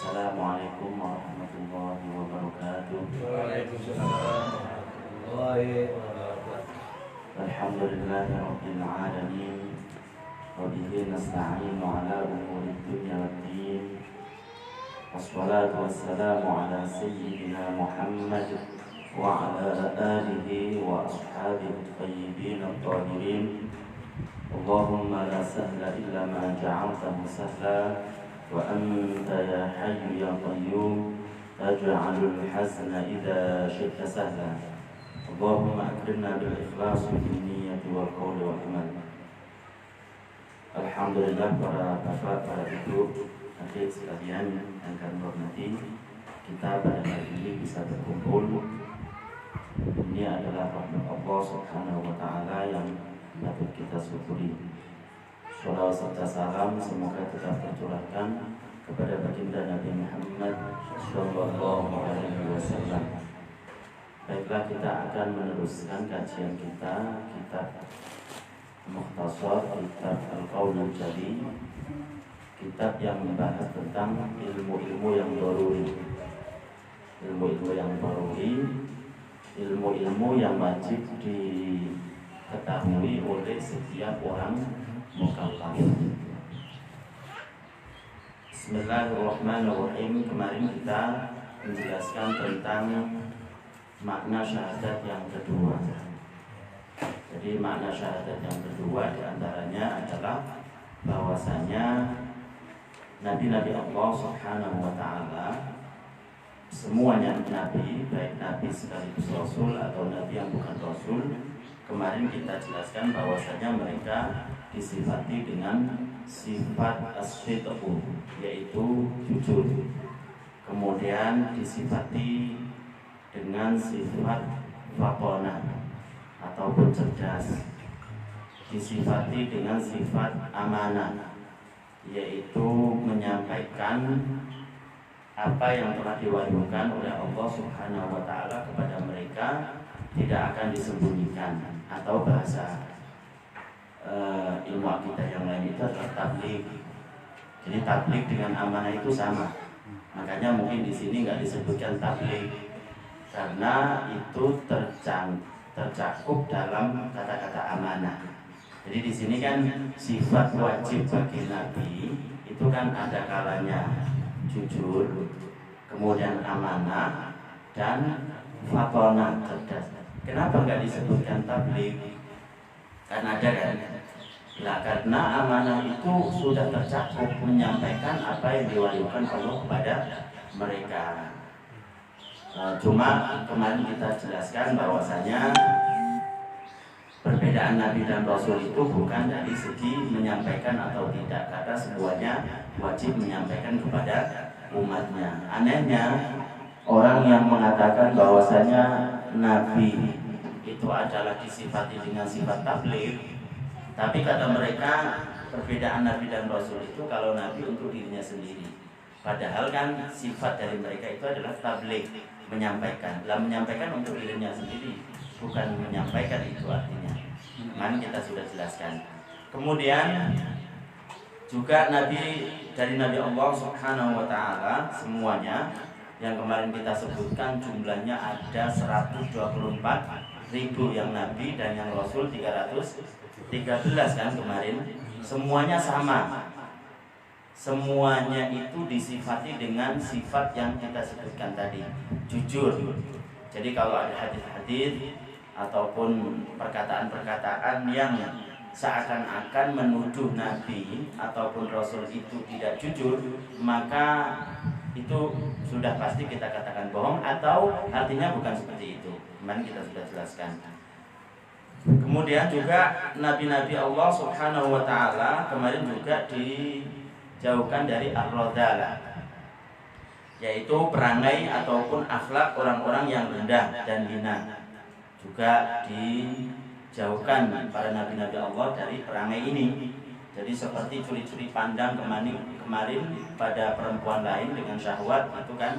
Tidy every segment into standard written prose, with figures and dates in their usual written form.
Assalamualaikum warahmatullahi wabarakatuh. Waalaikumsalam warahmatullahi wabarakatuh. Alhamdulillahi rabbil alamin. Wa bihi nasta'inu ala umuri dunya waddin. Wassalatu wassalamu ala sayyidina Muhammad wa ala alihi wa ashabihi thayyibin at-tahirin. Allahumma la sahla illa ma ja'altahu sahla wa anta ya hayyu ya qayyum taj'alul hazna idza syi'ta sahla. Allahumma akrimna bil ikhlas fil niyyati wal qawli wal amal. Alhamdulillah, para bapak, para ibu, adik sekalian yang kami hormati, kita pada hari ini bisa berkumpul. Ini adalah rahmat Allah Subhanahu wa taala yang patut kita syukuri. Shalawat serta salam semoga tetap tercurahkan kepada baginda Nabi Muhammad sallallahu alaihi wasallam. Baiklah, kita akan meneruskan kajian kita kitab Mukhtasar, kitab Al-Qaulul Jali, kitab yang membahas tentang ilmu-ilmu yang daruri. Ilmu-ilmu yang daruri, ilmu-ilmu yang wajib diketahui oleh setiap orang mukallaf. Bismillahirrahmanirrahim. Kemarin kita menjelaskan tentang makna syahadat yang kedua. Jadi makna syahadat yang kedua diantaranya adalah bahwasanya nabi-nabi Allah Subhanahu wa taala, semuanya nabi, baik nabi sekaligus rasul atau nabi yang bukan rasul, kemarin kita jelaskan bahwasanya mereka disifati dengan sifat as-sidqu, yaitu jujur. Kemudian disifati dengan sifat fatonah ataupun cerdas. Disifati dengan sifat amanah, yaitu menyampaikan apa yang telah diwahyukan oleh Allah Subhanahu wa taala kepada mereka, tidak akan disembunyikan. Atau bahasa ilmu kita yang lain itu adalah tabligh. Jadi tabligh dengan amanah itu sama. Makanya mungkin di sini nggak disebutkan tabligh karena itu tercakup dalam kata-kata amanah. Jadi di sini kan sifat wajib bagi nabi itu kan ada kalanya jujur, kemudian amanah, dan fatonah, cerdas. Kenapa nggak disebutkan tabligh? Karena ada kan? Nah, karena amanah itu sudah tercakup menyampaikan apa yang diwahyukan Allah kepada mereka. Cuma kemarin kita jelaskan bahwasanya perbedaan Nabi dan Rasul itu bukan dari segi menyampaikan atau tidak, karena semuanya wajib menyampaikan kepada umatnya. Anehnya orang yang mengatakan bahwasanya Nabi itu adalah disifati dengan sifat tabligh, tapi kata mereka perbedaan Nabi dan Rasul itu kalau Nabi untuk dirinya sendiri, padahal kan sifat dari mereka itu adalah tabligh, menyampaikan. Lah menyampaikan untuk dirinya sendiri, bukan menyampaikan itu artinya. Kemarin kita sudah jelaskan. Kemudian juga Nabi dari Nabi Allah Subhanahu wa taala semuanya yang kemarin kita sebutkan jumlahnya ada 124.000 yang Nabi dan yang Rasul 313 kan kemarin. Semuanya sama. Semuanya itu disifati dengan sifat yang kita sebutkan tadi, jujur. Jadi kalau ada hadis-hadis ataupun perkataan-perkataan yang seakan-akan menuduh Nabi ataupun Rasul itu tidak jujur, maka itu sudah pasti kita katakan bohong atau artinya bukan seperti itu. Kemarin kita sudah jelaskan. Kemudian juga nabi-nabi Allah Subhanahu wa taala kemarin juga dijauhkan dari ar-radhalah, yaitu perangai ataupun akhlak orang-orang yang rendah dan hina. Juga dijauhkan para nabi-nabi Allah dari perangai ini. Jadi seperti curi-curi pandang kemarin pada perempuan lain dengan syahwat, itu kan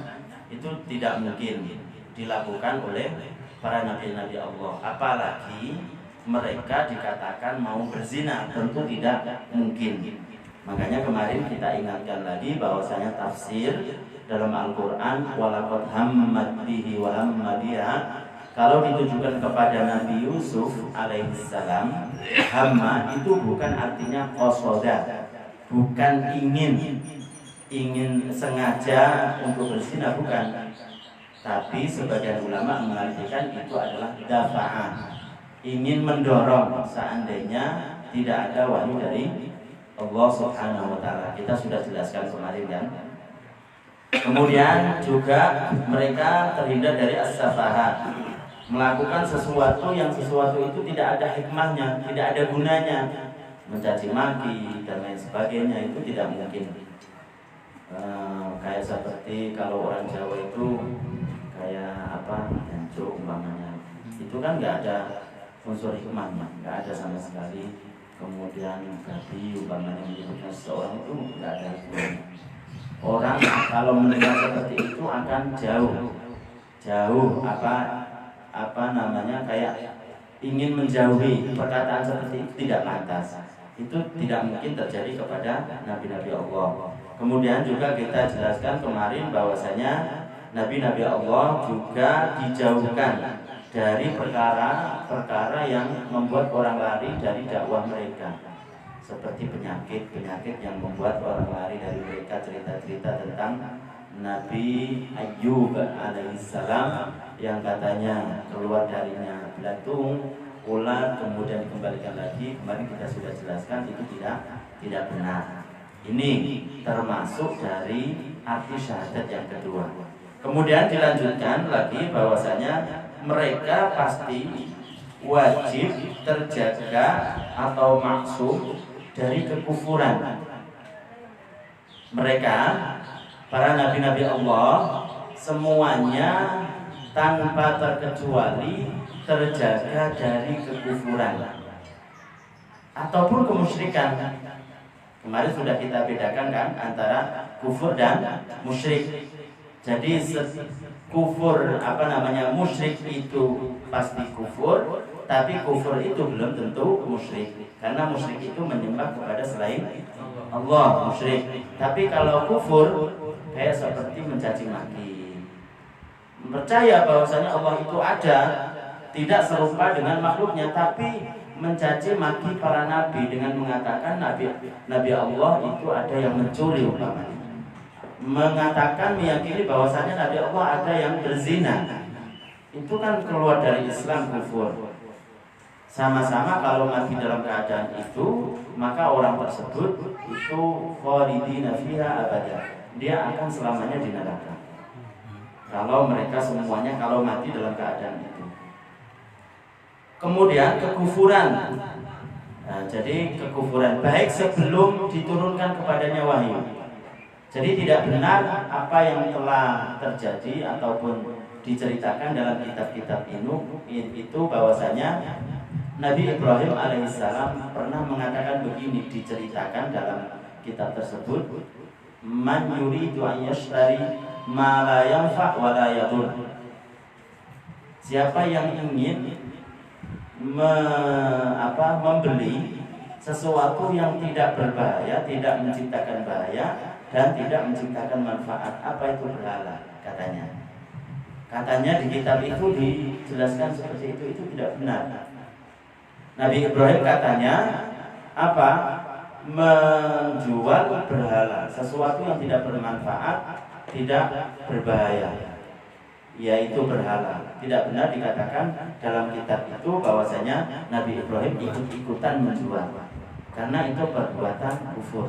itu tidak mungkin dilakukan oleh para nabi-nabi Allah. Apalagi mereka dikatakan mau berzina, tentu tidak mungkin. Makanya kemarin kita ingatkan lagi bahwasanya tafsir dalam Al-Quran walaqad hammat bihi wa hamma biha, kalau ditujukan kepada Nabi Yusuf alaihissalam, hamma itu bukan artinya qasada, bukan ingin sengaja untuk berzina, bukan. Tapi sebagian ulama mengartikan itu adalah dafa'ah, ingin mendorong seandainya tidak ada wahyu dari Allah Subhanahu wa taala. Kita sudah jelaskan kemarin kan. Kemudian juga mereka terhindar dari as-safahat, melakukan sesuatu itu tidak ada hikmahnya, tidak ada gunanya, mencaci maki dan lain sebagainya, itu tidak mungkin. Kayak seperti kalau orang Jawa itu kayak jancuk umpamanya, itu kan nggak ada unsur hikmahnya, nggak ada sama sekali. Kemudian babi umpamanya menyebutkan seseorang itu nggak ada hikmahnya. Orang kalau mendengar seperti itu akan jauh kayak ingin menjauhi perkataan seperti itu, tidak pantas. Itu tidak mungkin terjadi kepada nabi-nabi Allah. Kemudian juga kita jelaskan kemarin bahwasanya nabi-nabi Allah juga dijauhkan dari perkara-perkara yang membuat orang lari dari dakwah mereka, seperti penyakit yang membuat orang lari dari mereka. Cerita-cerita tentang Nabi Ayyub alaihissalam yang katanya keluar darinya belatung, ular, kemudian dikembalikan lagi. Kemarin kita sudah jelaskan itu tidak benar. Ini termasuk dari arti syahadat yang kedua. Kemudian dilanjutkan lagi bahwasanya mereka pasti wajib terjaga atau maksum dari kekufuran. Mereka para nabi-nabi Allah semuanya tanpa terkecuali terjaga dari kekufuran ataupun kemusyrikan. Kemarin sudah kita bedakan kan antara kufur dan musyrik. Jadi musyrik itu pasti kufur, tapi kufur itu belum tentu musyrik, karena musyrik itu menyembah kepada selain Allah, musyrik. Tapi kalau kufur kayak seperti mencaci maki, percaya bahwasanya Allah itu ada, tidak serupa dengan makhluknya, tapi mencaci maki para nabi dengan mengatakan nabi Allah itu ada yang mencuri umpamanya, mengatakan meyakini bahwasanya nabi Allah ada yang berzina, itu kan keluar dari Islam, kufur. Sama-sama kalau mati dalam keadaan itu, maka orang tersebut itu khalidina fiha abada, dia akan selamanya di neraka. Kalau mereka semuanya kalau mati dalam keadaan itu. Kemudian kekufuran. Nah, jadi kekufuran baik sebelum diturunkan kepadanya wahyu. Jadi tidak benar apa yang telah terjadi ataupun diceritakan dalam kitab-kitab itu bahwasanya Nabi Ibrahim alaihissalam pernah mengatakan begini, diceritakan dalam kitab tersebut, man yuridu an yashtari ma la yanfa' wa la yadur. Siapa yang ingin membeli sesuatu yang tidak berbahaya, tidak menciptakan bahaya dan tidak menciptakan manfaat, apa itu berhala? Katanya di kitab itu dijelaskan seperti itu tidak benar. Nabi Ibrahim katanya menjual berhala, sesuatu yang tidak bermanfaat, tidak berbahaya, yaitu berhala. Tidak benar dikatakan dalam kitab itu bahwasanya Nabi Ibrahim ikut-ikutan menjual, karena itu perbuatan kufur.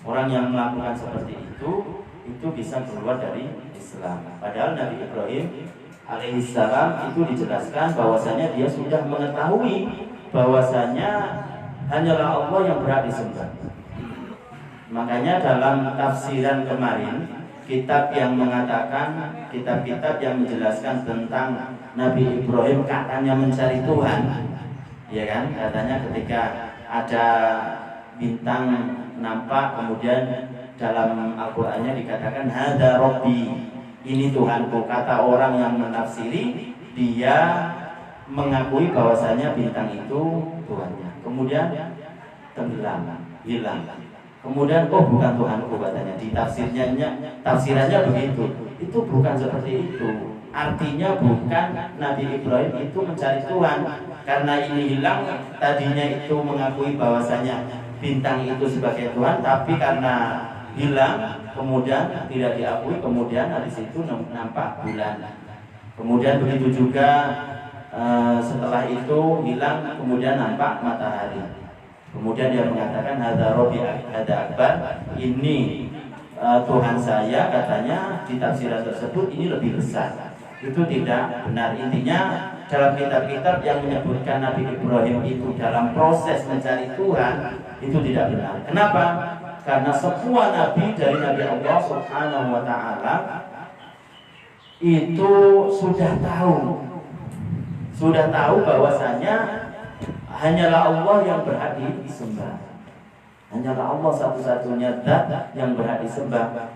Orang yang melakukan seperti itu bisa keluar dari Islam. Padahal Nabi Ibrahim alaihissalam itu dijelaskan bahwasanya dia sudah mengetahui bahwasanya hanyalah Allah yang berhak disembah. Makanya dalam tafsiran kemarin, kitab yang mengatakan, kitab-kitab yang menjelaskan tentang Nabi Ibrahim katanya mencari Tuhan, ya kan? Katanya ketika ada bintang nampak, kemudian dalam Al-Qur'annya dikatakan hada Rabbi, ini Tuhanku. Kata orang yang menafsiri, dia mengakui bahwasanya bintang itu Tuhannya. Kemudian tenggelam, hilang. Kemudian bukan Tuhanku katanya. Di tafsirannya begitu. Itu bukan seperti itu. Artinya bukan Nabi Ibrahim itu mencari Tuhan. Karena ini hilang, tadinya itu mengakui bahwasanya bintang itu sebagai Tuhan, tapi karena hilang, kemudian tidak diakui, kemudian dari situ nampak bulan. Kemudian begitu juga setelah itu hilang, kemudian nampak matahari. Kemudian dia mengatakan hadza rabbi hadza akbar, ini Tuhan saya, katanya di tafsiran tersebut ini lebih besar. Itu tidak benar. Intinya dalam kitab-kitab yang menyebutkan Nabi Ibrahim itu dalam proses mencari Tuhan, itu tidak benar. Kenapa? Karena semua nabi dari Nabi Allah Subhanahu wa taala itu sudah tahu bahwasanya hanyalah Allah yang berhak disembah. Hanyalah Allah satu-satunya zat yang berhak disembah.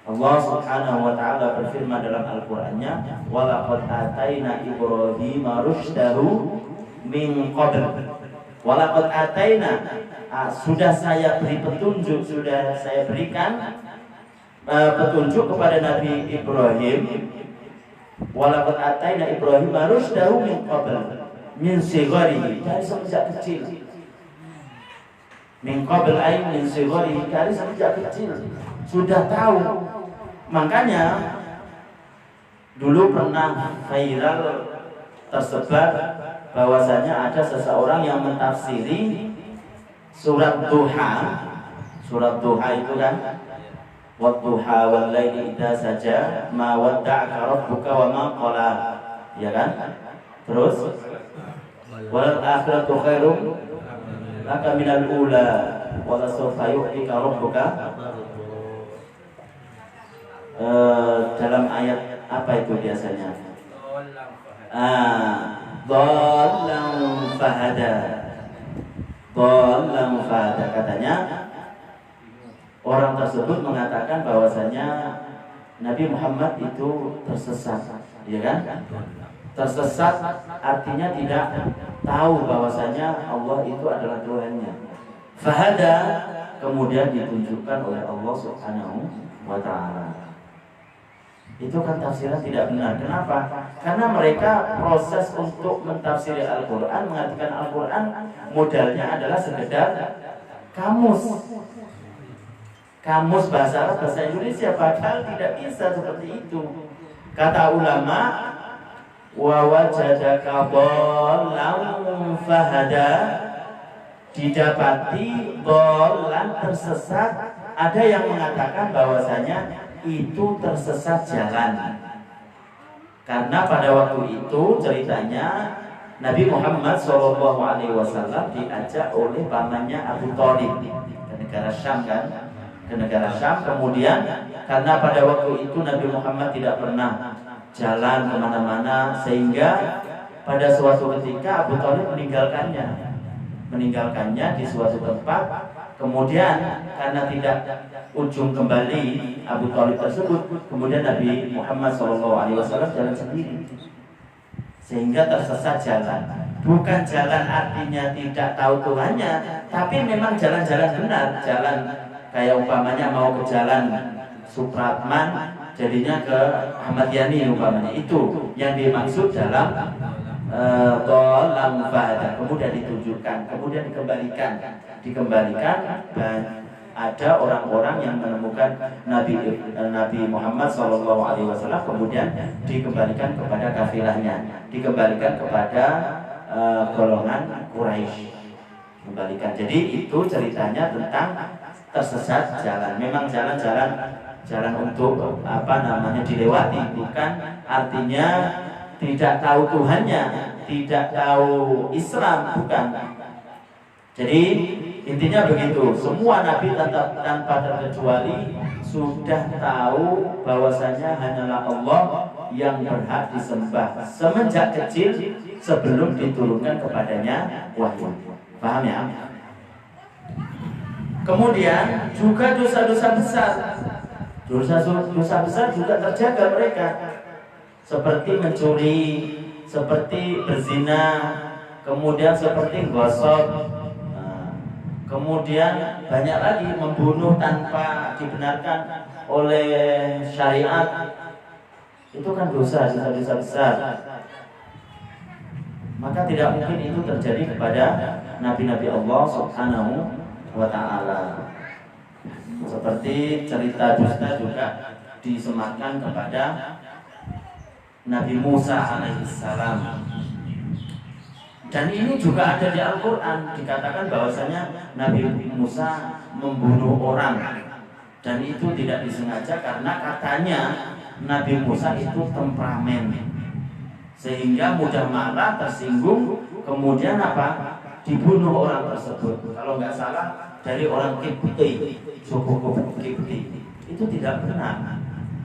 Allah Subhanahu wa taala berfirman dalam Al-Qur'annya, "Wa laqad ataina Ibrahima rusydahu min qabl." Wa laqad ataina, sudah saya beri petunjuk, sudah saya berikan petunjuk kepada Nabi Ibrahim. Wa laqad ataina Ibrahima rusydahu min qabl, min sigharihi, dari sejak kecil. Min qabl ay min sigharihi, dari sejak kecil sudah tahu. Makanya dulu pernah viral tersebar bahwasanya ada seseorang yang mentafsiri surat Duha. Surat Duha itu kan, wadduha wal laili idza saja ma wadda'aka rabbuka wa ma qala, ya kan? Terus wal akhiratu khairum laka minal ula wa la sawfa yu'tika rabbuka. Dalam ayat apa itu biasanya? Dhallan fahada. Dhallan fahada, katanya orang tersebut mengatakan bahwasanya Nabi Muhammad itu tersesat, ya kan? Tersesat artinya tidak tahu bahwasanya Allah itu adalah Tuhannya. Fahada kemudian ditunjukkan oleh Allah Subhanahu wa taala. Itu kan tafsiran tidak benar. Kenapa? Karena mereka proses untuk mentafsiri Al-Quran, mengartikan Al-Quran, modalnya adalah sekedar kamus bahasa Arab, bahasa Indonesia, padahal tidak bisa seperti itu. Kata ulama, wa wajadaka dhallan fahada, didapati dhallan tersesat. Ada yang mengatakan bahwasanya itu tersesat jalan. Karena pada waktu itu ceritanya Nabi Muhammad SAW diajak oleh pamannya Abu Thalib ke negara Syam kan, ke negara Syam. Kemudian karena pada waktu itu Nabi Muhammad tidak pernah jalan kemana-mana, sehingga pada suatu ketika Abu Thalib meninggalkannya di suatu tempat. Kemudian karena tidak ujung kembali Abu Thalib tersebut, kemudian Nabi Muhammad SAW jalan sendiri, sehingga tersesat jalan. Bukan jalan artinya tidak tahu Tuhannya, tapi memang jalan-jalan benar. Jalan kayak umpamanya mau ke jalan Supratman, jadinya ke Ahmad Yani umpamanya. Itu yang dimaksud dalam dhallan fahada. Kemudian ditunjukkan, kemudian dikembalikan. Dan ada orang-orang yang menemukan Nabi Muhammad SAW, kemudian dikembalikan kepada kafilahnya, dikembalikan kepada golongan Quraisy, kembalikan. Jadi itu ceritanya tentang tersesat jalan. Memang jalan untuk dilewati, bukan artinya tidak tahu Tuhannya, tidak tahu Islam, bukan. Jadi intinya begitu, semua nabi tanpa terkecuali sudah tahu bahwasanya hanyalah Allah yang berhak disembah semenjak kecil, sebelum diturunkan kepadanya wahyu. Paham ya? Kemudian juga dosa-dosa besar. Dosa besar juga terjaga mereka, seperti mencuri, seperti berzina, kemudian seperti gosok. Kemudian banyak lagi membunuh tanpa dibenarkan oleh syariat. Itu kan dosa besar. Maka tidak mungkin itu terjadi kepada nabi-nabi Allah Subhanahu wa ta'ala. Seperti cerita dusta juga disematkan kepada Nabi Musa alaihissalam. Dan ini juga ada di Al-Quran, dikatakan bahwasanya Nabi Musa membunuh orang. Dan itu tidak disengaja karena katanya Nabi Musa itu temperamen, sehingga mudah marah, tersinggung, kemudian apa? Dibunuh orang tersebut. Kalau nggak salah dari orang Kipti, suku Kipti. Itu tidak benar.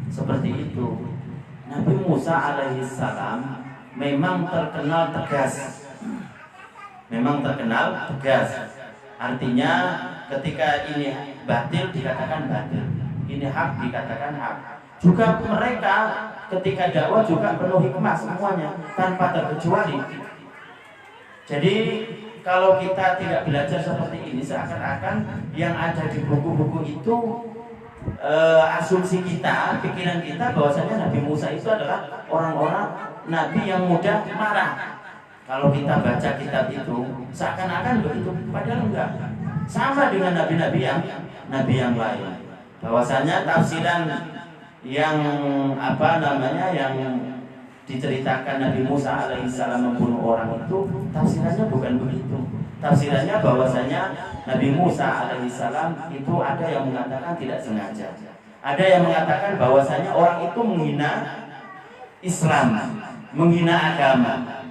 Seperti itu. Nabi Musa alaihissalam memang terkenal tegas. Artinya ketika ini batil dikatakan batil, ini hak dikatakan hak. Juga mereka ketika dakwah juga penuh hikmah semuanya tanpa terkecuali. Jadi kalau kita tidak belajar seperti ini, seakan-akan yang ada di buku-buku itu asumsi kita, pikiran kita bahwasanya Nabi Musa itu adalah orang-orang nabi yang mudah marah. Kalau kita baca kitab itu seakan-akan begitu, padahal enggak. Sama dengan nabi-nabi yang lain. Bahwasanya tafsiran yang yang diceritakan Nabi Musa alaihissalam membunuh orang itu tafsirannya bukan begitu. Tafsirannya bahwasanya Nabi Musa alaihissalam itu ada yang mengatakan tidak sengaja, ada yang mengatakan bahwasanya orang itu menghina Islam, menghina agama,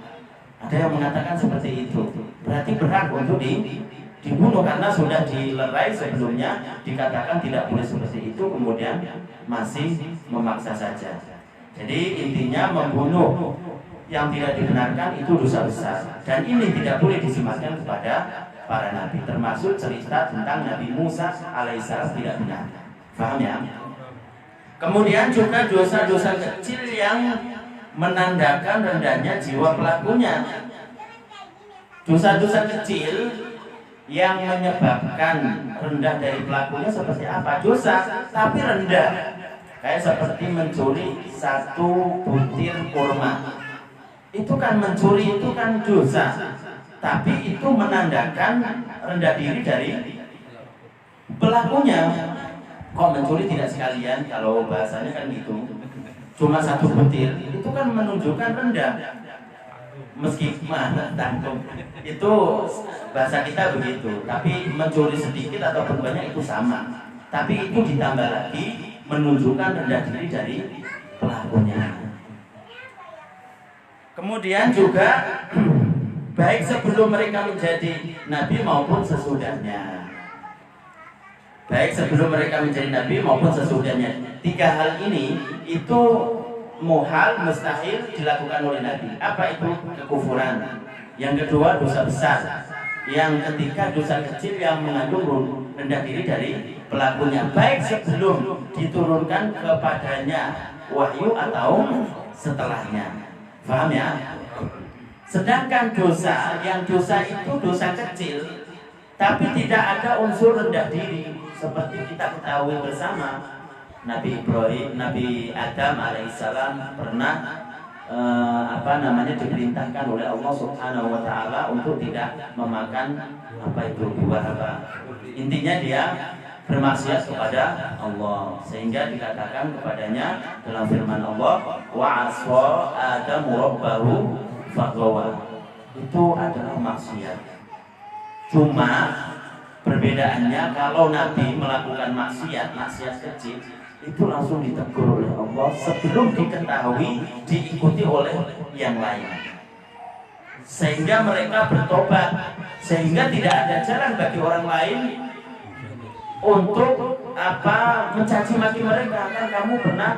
ada yang mengatakan seperti itu. Berarti berhak untuk dibunuh karena sudah dilerai sebelumnya, dikatakan tidak boleh seperti itu, kemudian masih memaksa saja. Jadi intinya membunuh yang tidak dibenarkan itu dosa besar, dan ini tidak boleh disematkan kepada para nabi, termasuk cerita tentang Nabi Musa alaihissalam tidak benar. Paham ya? Kemudian juga dosa-dosa kecil yang menandakan rendahnya jiwa pelakunya. Dosa-dosa kecil yang menyebabkan rendah dari pelakunya seperti apa? Dosa tapi rendah. Kayak seperti mencuri 1 butir kurma. Itu kan mencuri, itu kan dosa, tapi itu menandakan rendah diri dari pelakunya. Kok mencuri tidak sekalian? Kalau bahasanya kan gitu, cuma 1 butir, itu kan menunjukkan rendah. Meski tanggung itu bahasa kita begitu, tapi mencuri sedikit ataupun banyak itu sama. Tapi itu ditambah lagi menunjukkan rendah diri dari pelakunya. Kemudian juga baik sebelum mereka menjadi nabi maupun sesudahnya. Baik sebelum mereka menjadi nabi maupun sesudahnya. 3 hal ini itu muhal, mustahil dilakukan oleh nabi. Apa itu? Kekufuran. Yang kedua dosa besar. Yang ketiga dosa kecil yang mengandung rendah diri dari pelakunya, baik sebelum diturunkan kepadanya wahyu atau setelahnya. Paham ya? Sedangkan dosa, yang dosa itu dosa kecil, tapi tidak ada unsur rendah diri. Seperti kita ketahui bersama, Nabi Ibrahim, Nabi Adam alaihissalam pernah diperintahkan oleh Allah Subhanahu wa ta'ala untuk tidak memakan buah apa. Intinya dia bermaksiat kepada Allah, sehingga dikatakan kepadanya dalam firman Allah, wa aswa Adamu rabbahu faghawa. Itu adalah maksiat. Cuma perbedaannya, kalau Nabi melakukan maksiat kecil itu langsung ditegur oleh Allah sebelum diketahui diikuti oleh yang lain, sehingga mereka bertobat, sehingga tidak ada jalan bagi orang lain untuk mencaci maki mereka, kan kamu pernah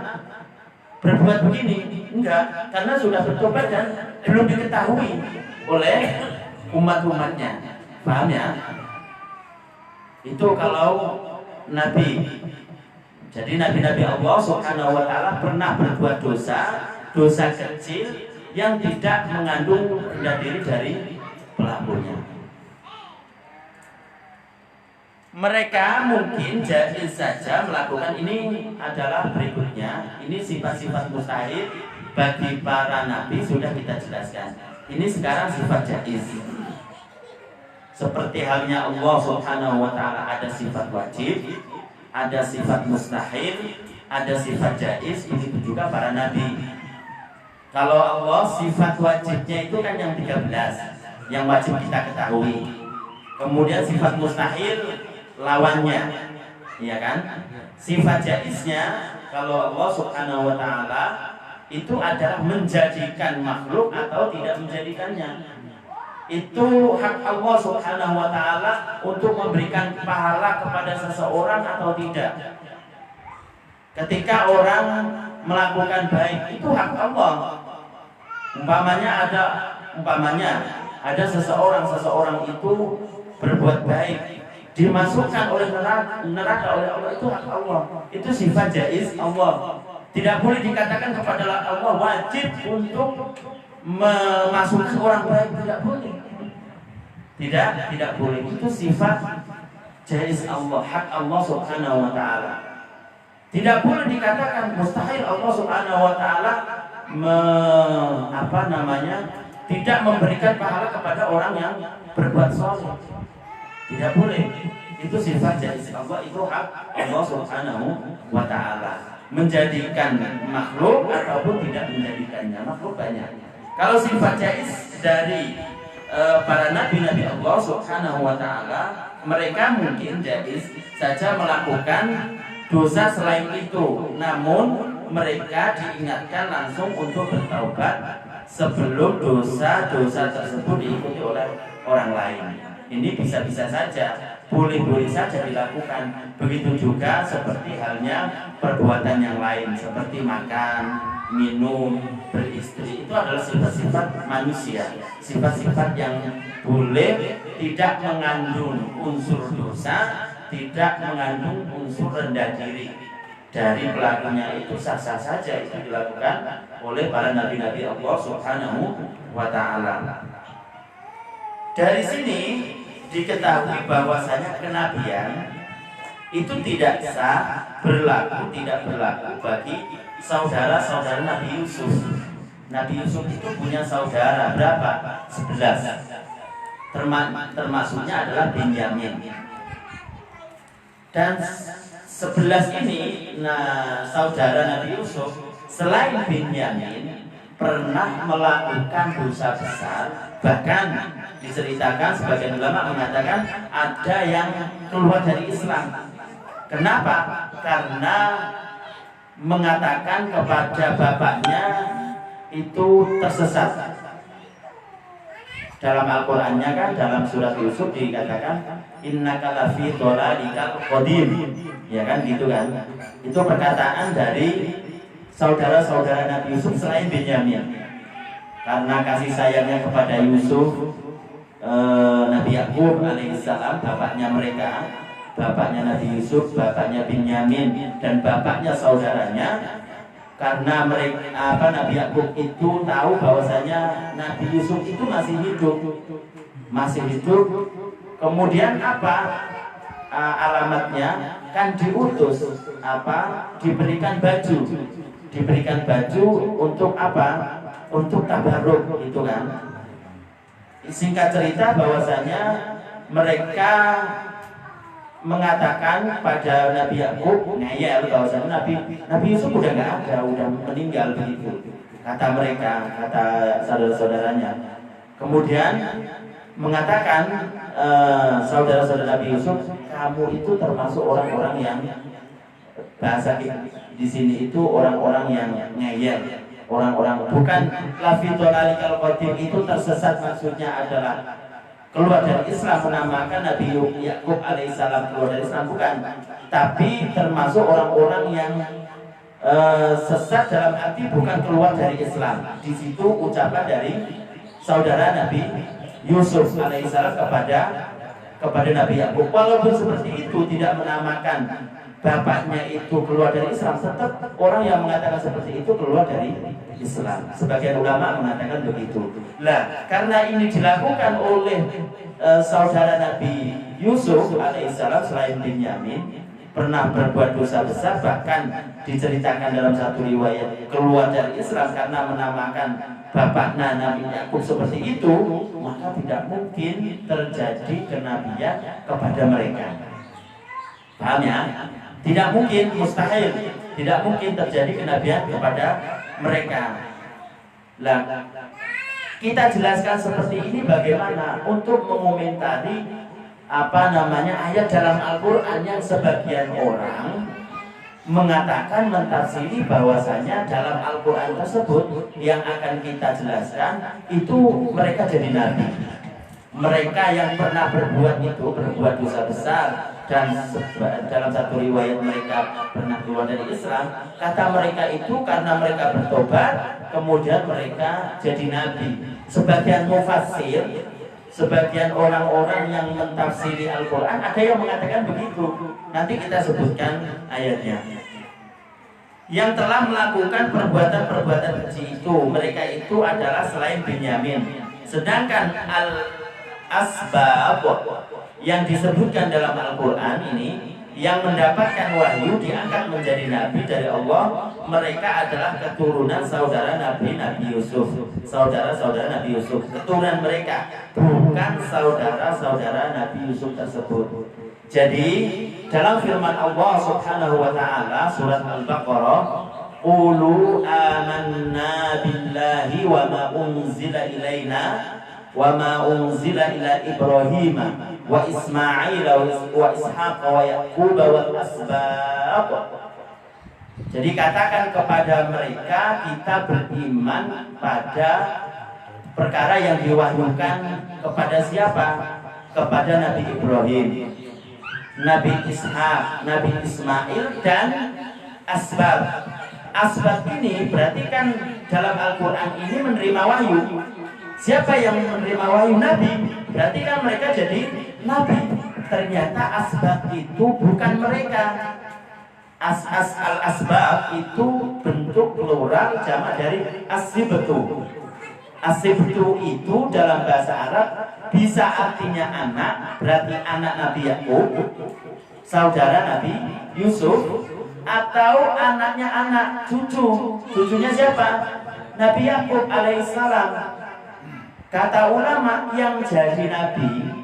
berbuat begini. Enggak, karena sudah bertobat dan belum diketahui oleh umat-umatnya. Paham ya? Itu kalau Nabi. Jadi nabi-nabi Allah Subhanahu wa ta'ala pernah berbuat dosa kecil yang tidak mengandung rendah diri dari pelakunya. mereka mungkin jaiz saja melakukan ini adalah berikutnya. Ini sifat-sifat mustahil bagi para nabi sudah kita jelaskan. Ini sekarang sifat jaiz. Seperti halnya Allah Subhanahu wa taala ada sifat wajib, ada sifat mustahil, ada sifat jaiz, begitu juga para nabi. Kalau Allah sifat wajibnya itu kan yang 13 yang wajib kita ketahui. Kemudian sifat mustahil lawannya, ya kan? Sifat jaiznya kalau Allah Subhanahu wa taala itu adalah menjadikan makhluk atau tidak menjadikannya. Itu hak Allah Subhanahu wa taala untuk memberikan pahala kepada seseorang atau tidak. Ketika orang melakukan baik itu hak Allah. Umpamanya ada seseorang itu berbuat baik, dimasukkan oleh neraka oleh Allah, itu hak Allah. Itu sifat jaiz Allah. Tidak boleh dikatakan kepada Allah wajib untuk memasukkan orang baik, tidak boleh. Tidak boleh. Itu sifat jaiz Allah, hak Allah Subhanahu wa taala. Tidak boleh dikatakan mustahil Allah Subhanahu wa taala tidak memberikan pahala kepada orang yang berbuat sholeh. Tidak boleh. Itu sifat jaiz Allah, itu hak Allah Subhanahu wa taala. Menjadikan makhluk ataupun tidak menjadikannya, makhluk banyak. Kalau sifat jaiz dari para nabi-nabi Allah Subhanahu wa taala, mereka mungkin jaiz saja melakukan dosa selain itu, namun mereka diingatkan langsung untuk bertaubat sebelum dosa-dosa tersebut diikuti oleh orang lain. Ini bisa-bisa saja, boleh-boleh saja dilakukan. Begitu juga seperti halnya perbuatan yang lain, seperti makan, minum, beristri. Itu adalah sifat-sifat manusia, sifat-sifat yang boleh, tidak mengandung unsur dosa, tidak mengandung unsur rendah diri. Dari pelakunya itu sah-sah saja itu dilakukan oleh para nabi-nabi Allah Subhanahu wa taala. Dari sini diketahui bahwasanya kenabian itu tidak tidak berlaku bagi saudara-saudara Nabi Yusuf. Nabi Yusuf itu punya saudara berapa? 11. Termasuknya adalah Binyamin. Dan 11 ini, saudara Nabi Yusuf selain Binyamin pernah melakukan dosa besar. Bahkan diceritakan sebagian ulama mengatakan ada yang keluar dari Islam. Kenapa? Karena mengatakan kepada bapaknya itu tersesat. Dalam Al-Qur'annya kan dalam surat Yusuf dikatakan innaka lafi dhalalikal qadim. Ya kan gitu kan. Itu perkataan dari saudara-saudara Nabi Yusuf selain Binyamin. Karena kasih sayangnya kepada Yusuf, Nabi Yakub alaihissalam, bapaknya mereka, bapaknya Nabi Yusuf, bapaknya Binyamin, dan bapaknya saudaranya. Karena mereka Nabi Yakub itu tahu bahwasanya Nabi Yusuf itu masih hidup. Kemudian alamatnya kan diutus diberikan baju untuk untuk tabaruk itu kan. Singkat cerita bahwasanya mereka mengatakan pada Nabi Yakub ngeyel bahwasanya Nabi Yusuf udah nggak ada, udah meninggal begitu. Kata mereka, kata saudara-saudaranya. Kemudian mengatakan saudara-saudara Nabi Yusuf, kamu itu termasuk orang-orang yang bahasa di sini itu orang-orang yang ngeyel, orang-orang bukan lafidolalikal qadim itu tersesat, maksudnya adalah keluar dari Islam, menamakan Nabi Yakub alaihissalam keluar dari Islam, bukan, tapi termasuk orang-orang yang sesat dalam arti bukan keluar dari Islam. Di situ ucapan dari saudara Nabi Yusuf alaihissalam kepada Nabi Yakub. Walaupun seperti itu tidak menamakan bapaknya itu keluar dari Islam, tetap orang yang mengatakan seperti itu keluar dari Islam. Sebagian ulama mengatakan begitu. Lah, karena ini dilakukan oleh saudara Nabi Yusuf alaihissalam selain Binyamin pernah berbuat dosa besar, bahkan diceritakan dalam satu riwayat keluar dari Islam karena menamakan bapaknya Nabi Yakub seperti itu, maka tidak mungkin terjadi kenabian kepada mereka. Paham ya? Tidak mungkin, mustahil, tidak mungkin terjadi kenabian kepada mereka. Lah, kita jelaskan seperti ini bagaimana untuk mengomentari ayat dalam Al-Quran yang sebagian orang mengatakan mentafsiri bahwasanya dalam Al-Quran tersebut yang akan kita jelaskan itu mereka jadi nabi. Mereka yang pernah berbuat dosa besar dan dalam satu riwayat mereka pernah keluar dari Islam, kata mereka itu karena mereka bertobat kemudian mereka jadi nabi. Sebagian mufassir, sebagian orang-orang yang mentafsiri Al-Quran ada yang mengatakan begitu. Nanti kita sebutkan ayatnya. Yang telah melakukan perbuatan-perbuatan keji itu, mereka itu adalah selain Binyamin. Sedangkan al-asbab yang disebutkan dalam Al-Quran ini, yang mendapatkan wahyu diangkat menjadi nabi dari Allah, mereka adalah keturunan saudara Nabi Yusuf, saudara-saudara Nabi Yusuf, keturunan mereka, bukan saudara-saudara Nabi Yusuf tersebut. Jadi dalam firman Allah Subhanahu wa taala surat Al-Baqarah, qulu amanna billahi wa ma unzila ilaina wa ma unzila ila Ibrahim wa Ismail wa Ishaq wa Yaqub wal asbab. Jadi katakan kepada mereka, kita beriman pada perkara yang diwahyukan kepada siapa? Kepada Nabi Ibrahim, Nabi Ishaq, Nabi Ismail dan asbab. Asbab ini berarti kan dalam Al-Quran ini menerima wahyu. Siapa yang menerima wahyu? Nabi. Berarti kan mereka jadi nabi. Ternyata asbab itu bukan mereka. Al-asbab itu bentuk plural jamak dari asibtu. Asibtu itu dalam bahasa Arab bisa artinya anak, berarti anak Nabi Yakub, saudara Nabi Yusuf, atau anaknya anak, cucu. Cucunya siapa? Nabi Yakub alaihissalam. Kata ulama, yang jadi nabi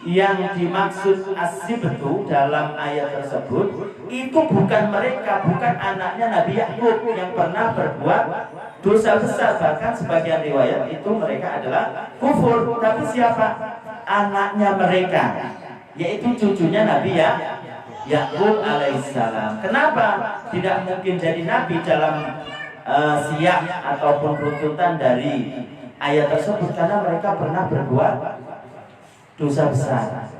yang dimaksud asibtu dalam ayat tersebut itu bukan mereka, bukan anaknya Nabi Yakub yang pernah berbuat dosa besar. Bahkan sebagian riwayat itu mereka adalah kufur. Tapi siapa? Anaknya mereka, yaitu cucunya Nabi Yakub alaihissalam. Kenapa tidak mungkin jadi nabi dalam siyak ataupun runtutan dari ayat tersebut? Karena mereka pernah berbuat dosa besar.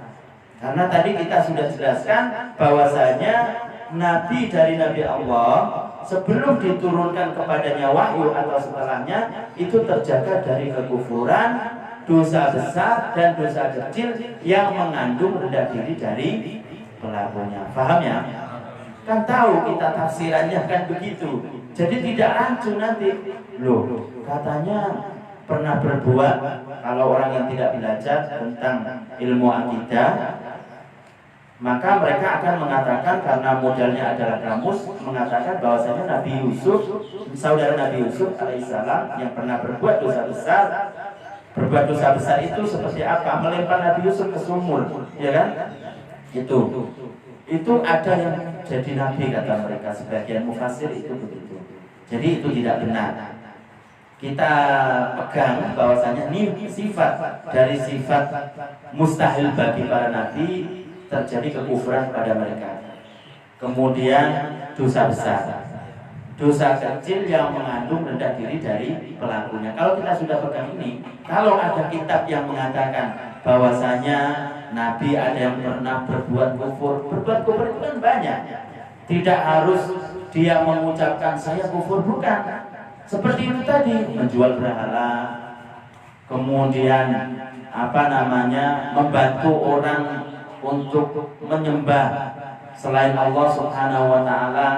Karena tadi kita sudah jelaskan bahwasanya nabi dari Nabi Allah sebelum diturunkan kepadanya wahyu atau setelahnya itu terjaga dari kekufuran, dosa besar dan dosa kecil yang mengandung rendah diri dari pelakunya. Paham ya? Kan tahu kita tafsirannya kan begitu. Jadi tidak rancu nanti. Loh, katanya pernah berbuat. Kalau orang yang tidak belajar tentang ilmu akidah, maka mereka akan mengatakan, karena modalnya adalah kamus, mengatakan bahwasanya Nabi Yusuf, saudara Nabi Yusuf alaihissalam yang pernah berbuat dosa besar. Berbuat dosa besar itu seperti apa? Melempar Nabi Yusuf ke sumur, ya kan? Itu ada yang jadi nabi, kata mereka. Sebagian mufassir itu begitu. Jadi itu tidak benar. Kita pegang bahwasanya ini sifat dari sifat mustahil bagi para nabi terjadi kekufuran pada mereka. Kemudian dosa besar, dosa kecil yang mengandung rendah diri dari pelakunya. Kalau kita sudah pegang ini, kalau ada kitab yang mengatakan bahwasanya nabi ada yang pernah berbuat kufur itu kan banyak. Tidak harus dia mengucapkan saya kufur, bukan. Seperti itu tadi, menjual berhala, kemudian membantu orang untuk menyembah selain Allah Subhanahu wa taala,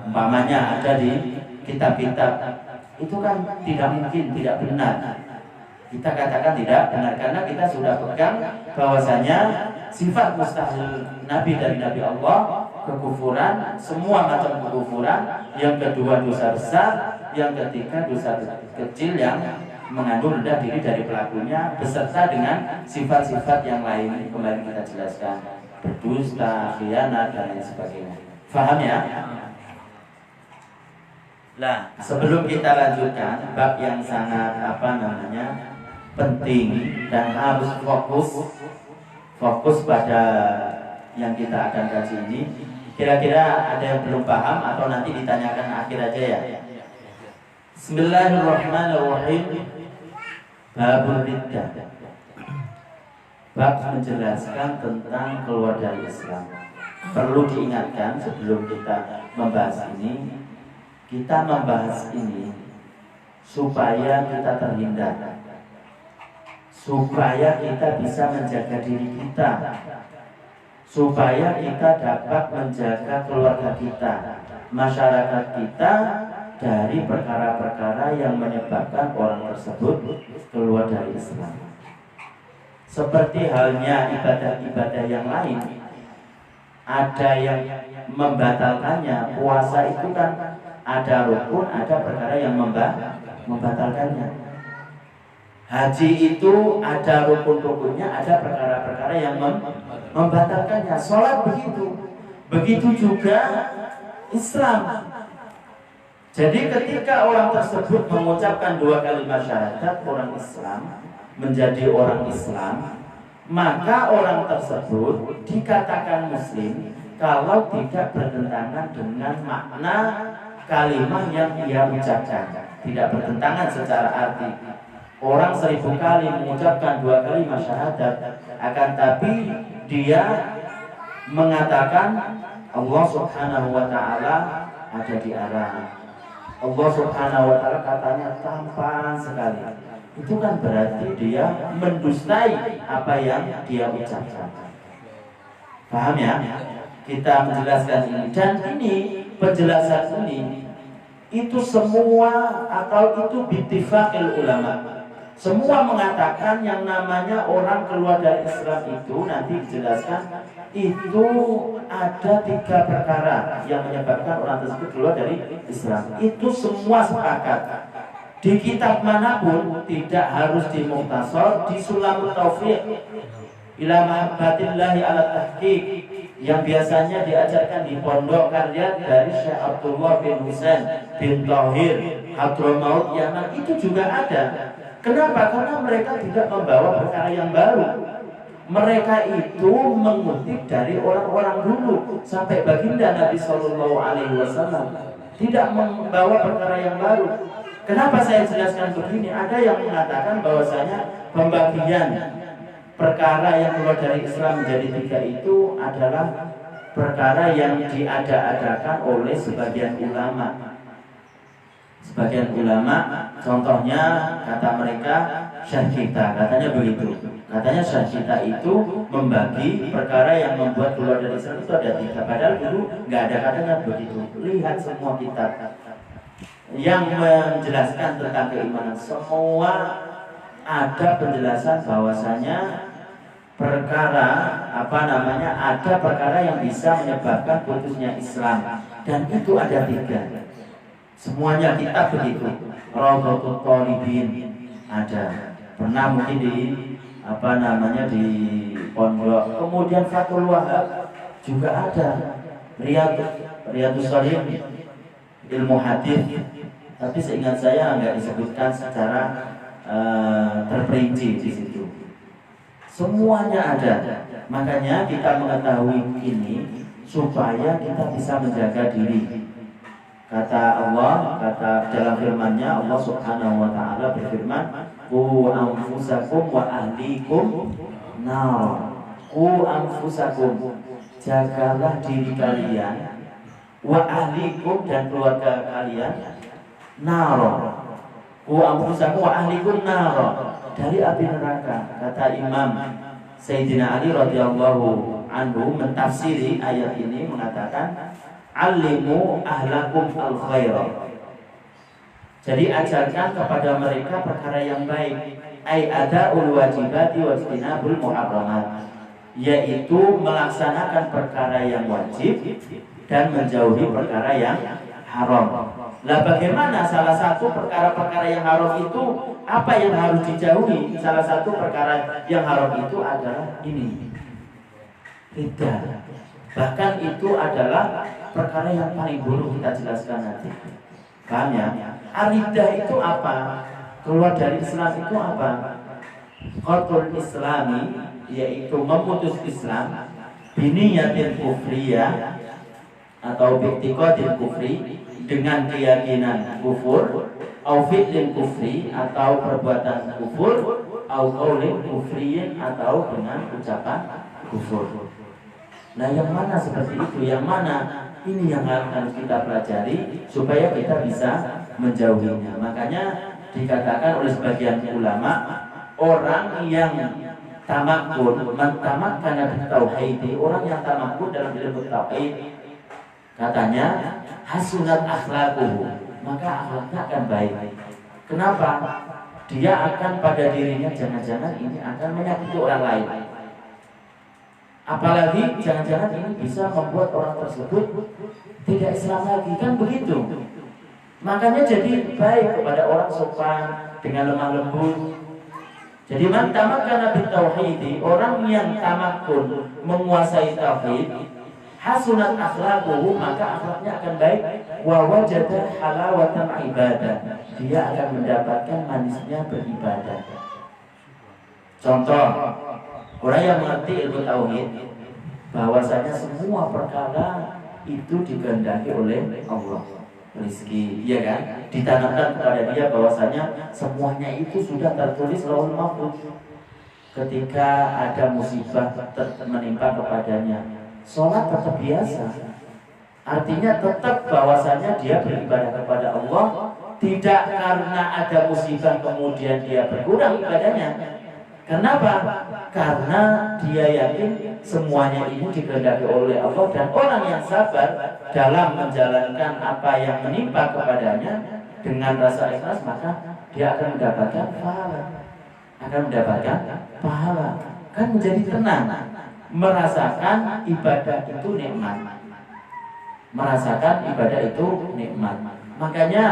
umpamanya ada di kitab-kitab. Itu kan tidak mungkin, tidak benar. Kita katakan tidak benar karena kita sudah pegang bahwasanya sifat mustahil Nabi dari Nabi Allah, kekufuran, semua macam kekufuran. Yang kedua dosa besar, yang ketiga dosa kecil yang mengandung rendah diri dari pelakunya beserta dengan sifat-sifat yang lain kemarin kita jelaskan, berdusta, khianat dan lain sebagainya. Faham ya? Nah, sebelum kita lanjutkan bab yang sangat penting dan harus fokus pada yang kita akan kaji ini. Kira-kira ada yang belum paham atau nanti ditanyakan akhir aja ya. Bismillahirrahmanirrahim. Babul riddah. Bab menjelaskan tentang keluar dari Islam. Perlu diingatkan sebelum kita membahas ini, kita membahas ini supaya kita terhindar, supaya kita bisa menjaga diri kita, supaya kita dapat menjaga keluarga kita, masyarakat kita dari perkara-perkara yang menyebabkan orang tersebut keluar dari Islam. Seperti halnya ibadah-ibadah yang lain, ada yang membatalkannya. Puasa itu kan ada rukun, ada perkara yang membatalkannya. Haji itu ada rukun-rukunnya, ada perkara-perkara yang membatalkannya. Sholat begitu juga Islam. Jadi ketika orang tersebut mengucapkan 2 kalimat syahadat orang Islam, menjadi orang Islam, maka orang tersebut dikatakan muslim kalau tidak bertentangan dengan makna kalimat yang ia ucapkan. Tidak bertentangan secara arti. Orang 1000 kali mengucapkan 2 kalimat syahadat, akan tapi dia mengatakan Allah Subhanahu wa ta'ala ada di arah. Allah Subhanahu wa ta'ala katanya tampan sekali. Itu kan berarti dia mendustai apa yang dia ucapkan. Paham ya? Kita menjelaskan ini. Dan ini penjelasan ini itu semua atau itu bittifaqil ulama. Semua mengatakan yang namanya orang keluar dari Islam itu nanti dijelaskan itu ada 3 perkara yang menyebabkan orang tersebut keluar dari Islam. Itu semua sepakat. Di kitab manapun, tidak harus di Mukhtasar, di Sulamut Taufiq ila mahabbatillahi ala tahqiq yang biasanya diajarkan di pondok karya dari Syekh Abdullah bin Husain bin Thahir Hadramaut Yaman, itu juga ada. Kenapa? Karena mereka tidak membawa perkara yang baru. Mereka itu mengutip dari orang-orang dulu sampai baginda Nabi Shallallahu Alaihi Wasallam, tidak membawa perkara yang baru. Kenapa saya jelaskan begini? Ada yang mengatakan bahwasanya pembagian perkara yang keluar dari Islam menjadi 3 itu adalah perkara yang diada-adakan oleh sebagian ulama. Sebagian ulama, contohnya kata mereka syekh kita, katanya begitu. Katanya syekh kita itu membagi perkara yang membuat keluar dari Islam itu ada 3. Padahal dulu nggak ada katanya begitu. Lihat semua kitab yang menjelaskan tentang keimanan, semua ada penjelasan bahwasanya perkara ada perkara yang bisa menyebabkan putusnya Islam, dan itu ada 3. Semuanya kitab begitu. Rawdatul Thalibin ada. Pernah mungkin di pondok. Kemudian Fathul Wahab juga ada. Riyadhus Shalihin, ilmu hadis. Tapi seingat saya nggak disebutkan secara terperinci di situ. Semuanya ada. Makanya kita mengetahui ini supaya kita bisa menjaga diri. Kata Allah, kata dalam firman-Nya, Allah Subhanahu wa ta'ala berfirman, "Qu anfusakum wa ahlikum nar." Qu anfusakum, jagalah diri kalian, wa ahlikum, dan keluarga kalian, nar. Qu anfusakum wa ahlikum nar, dari api neraka. Kata Imam Sayyidina Ali radhiyallahu anhu mentafsiri ayat ini mengatakan, alimu ahlakum al-khairah. Jadi ajarkan kepada mereka perkara yang baik. ai adaul wajibati wajtinabul muharramat, yaitu melaksanakan perkara yang wajib dan menjauhi perkara yang haram. Lah bagaimana salah satu perkara-perkara yang haram itu apa yang harus dijauhi? Salah satu perkara yang haram itu adalah ini, riba. Bahkan itu adalah perkara yang paling buruk, kita jelaskan nanti. Paham ya? Aridah itu apa? Keluar dari Islam itu apa? Qatul Islami, yaitu memutus Islam biniyatin kufriyah atau bi'tiqadil kufri, dengan keyakinan kufur, au fi'lin kufri atau perbuatan kufur, au qaulin kufriyin atau dengan ucapan kufur. Nah, yang mana seperti itu? Yang mana? Ini yang harus kita pelajari supaya kita bisa menjauhinya. Makanya dikatakan oleh sebagian ulama, orang yang tamakun, karena tauhid, orang yang tamakun dalam ilmu tauhid, katanya hasunat akhlaquhu, maka akhlaknya akan baik. Kenapa? Dia akan pada dirinya jangan-jangan ini akan menyakiti orang lain. Apalagi jangan-jangan ini bisa membuat orang tersebut tidak Islam lagi, kan begitu. Makanya jadi baik kepada orang sopan dengan lemah lembut. Jadi man tamakkana bitauhid, orang yang tamakun menguasai tauhid, hasunat akhlaquhu, maka akhlaknya akan baik, wa wajada halawatan ibadah, dia akan mendapatkan manisnya beribadah. Contoh, orang yang mengerti ilmu tauhid, bahwasanya semua perkara itu dikehendaki oleh Allah. Rizki, iya kan? Ditanamkan kepada dia bahwasanya semuanya itu sudah tertulis lauhul mahfuz. Ketika ada musibah menimpa kepadanya, sholat tetap biasa. Artinya tetap bahwasanya dia beribadah kepada Allah, tidak karena ada musibah kemudian dia berkurang ibadahnya. Kenapa? Karena dia yakin semuanya ini dikehendaki oleh Allah, dan orang yang sabar dalam menjalankan apa yang menimpa kepadanya dengan rasa ikhlas, maka dia akan mendapatkan pahala. Kan menjadi tenang, merasakan ibadah itu nikmat. Makanya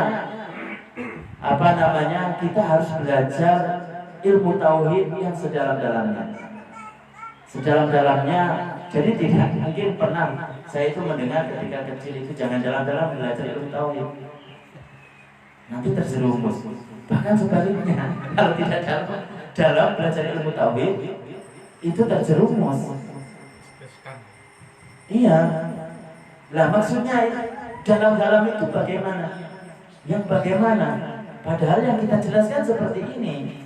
kita harus belajar ilmu tauhid yang sedalam-dalamnya. Jadi tidak mungkin pernah saya itu mendengar ketika kecil itu jangan dalam-dalam belajar ilmu tauhid, nanti terjerumus. Bahkan sebaliknya, kalau tidak dalam belajar ilmu tauhid itu terjerumus. Iya. Lah maksudnya dalam-dalam itu bagaimana? Yang bagaimana? Padahal yang kita jelaskan seperti ini,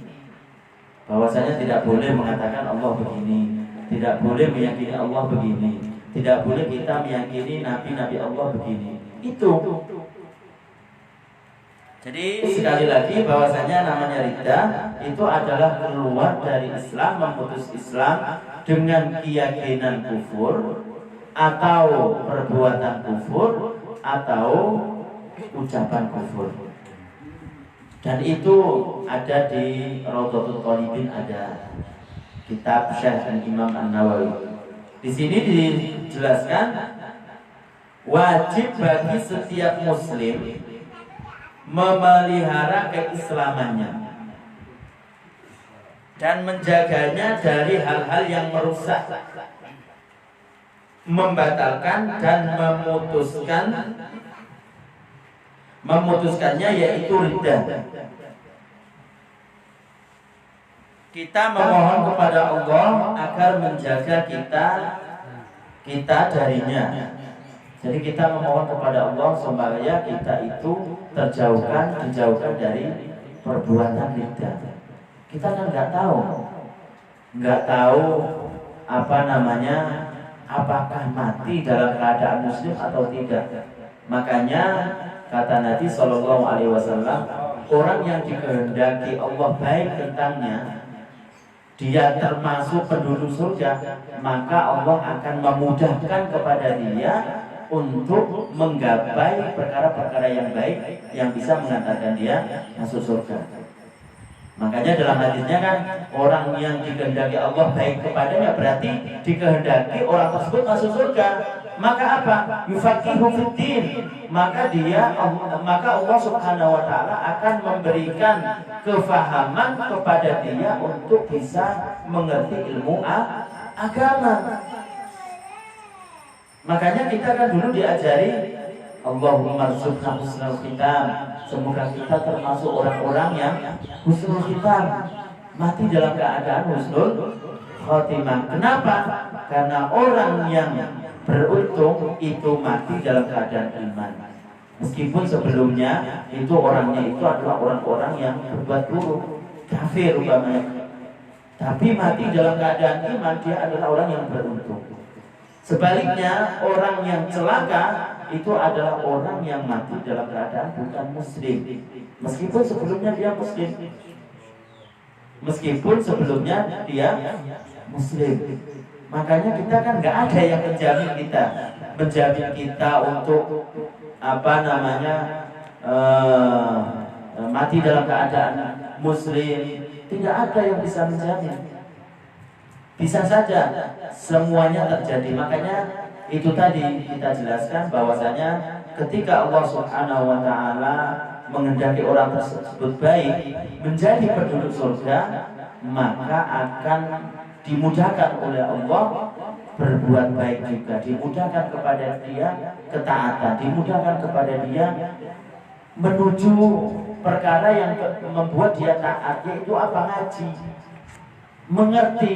bahwasanya tidak boleh mengatakan Allah begini, tidak boleh meyakini Allah begini, tidak boleh kita meyakini nabi-nabi Allah begini. Itu. Jadi sekali lagi bahwasanya namanya ridha itu adalah keluar dari Islam, memutus Islam dengan keyakinan kufur atau perbuatan kufur atau ucapan kufur. Dan itu ada di Raudhatul Thalibin, ada kitab Syekh Imam An-Nawawi. Di sini dijelaskan wajib bagi setiap muslim memelihara keislamannya dan menjaganya dari hal-hal yang merusak, membatalkan dan memutuskannya, yaitu ridha. Kita memohon kepada Allah agar menjaga kita darinya. Jadi kita memohon kepada Allah supaya kita itu dijauhkan dari perbuatan ridha. Kita kan nggak tahu apakah mati dalam keadaan muslim atau tidak. Makanya kata Nabi Shallallahu Alaihi Wasallam, orang yang dikehendaki Allah baik tentangnya, dia termasuk penduduk surga, maka Allah akan memudahkan kepada dia untuk menggapai perkara-perkara yang baik yang bisa mengantarkan dia masuk surga. Makanya dalam hadisnya kan orang yang dikehendaki Allah baik kepadanya berarti dikehendaki orang tersebut masuk surga. Maka apa? Yufaqihu fiddin. Maka Allah Subhanahu wa taala akan memberikan kefahaman kepada dia untuk bisa mengerti ilmu agama. Makanya kita kan dulu diajari Allahumma rzuqna husnul khitam. Semoga kita termasuk orang-orang yang husnul khitam, mati dalam keadaan husnul khotimah. Kenapa? Karena orang yang beruntung itu mati dalam keadaan iman. Meskipun sebelumnya itu orangnya itu adalah orang-orang yang berbuat buruk, kafir umpamanya. Tapi mati dalam keadaan iman, dia adalah orang yang beruntung. Sebaliknya, orang yang celaka itu adalah orang yang mati dalam keadaan bukan muslim. Meskipun sebelumnya dia muslim. Makanya kita kan nggak ada yang menjamin kita untuk mati dalam keadaan muslim. Tidak ada yang bisa menjamin. Bisa saja semuanya terjadi. Makanya itu tadi kita jelaskan bahwasanya ketika Allah Subhanahu wa taala menghendaki orang tersebut baik menjadi penduduk surga, maka akan dimudahkan oleh Allah berbuat baik juga, dimudahkan kepada dia ketaatan, dimudahkan kepada dia menuju perkara yang membuat dia taat, yaitu apa? Ngaji, mengerti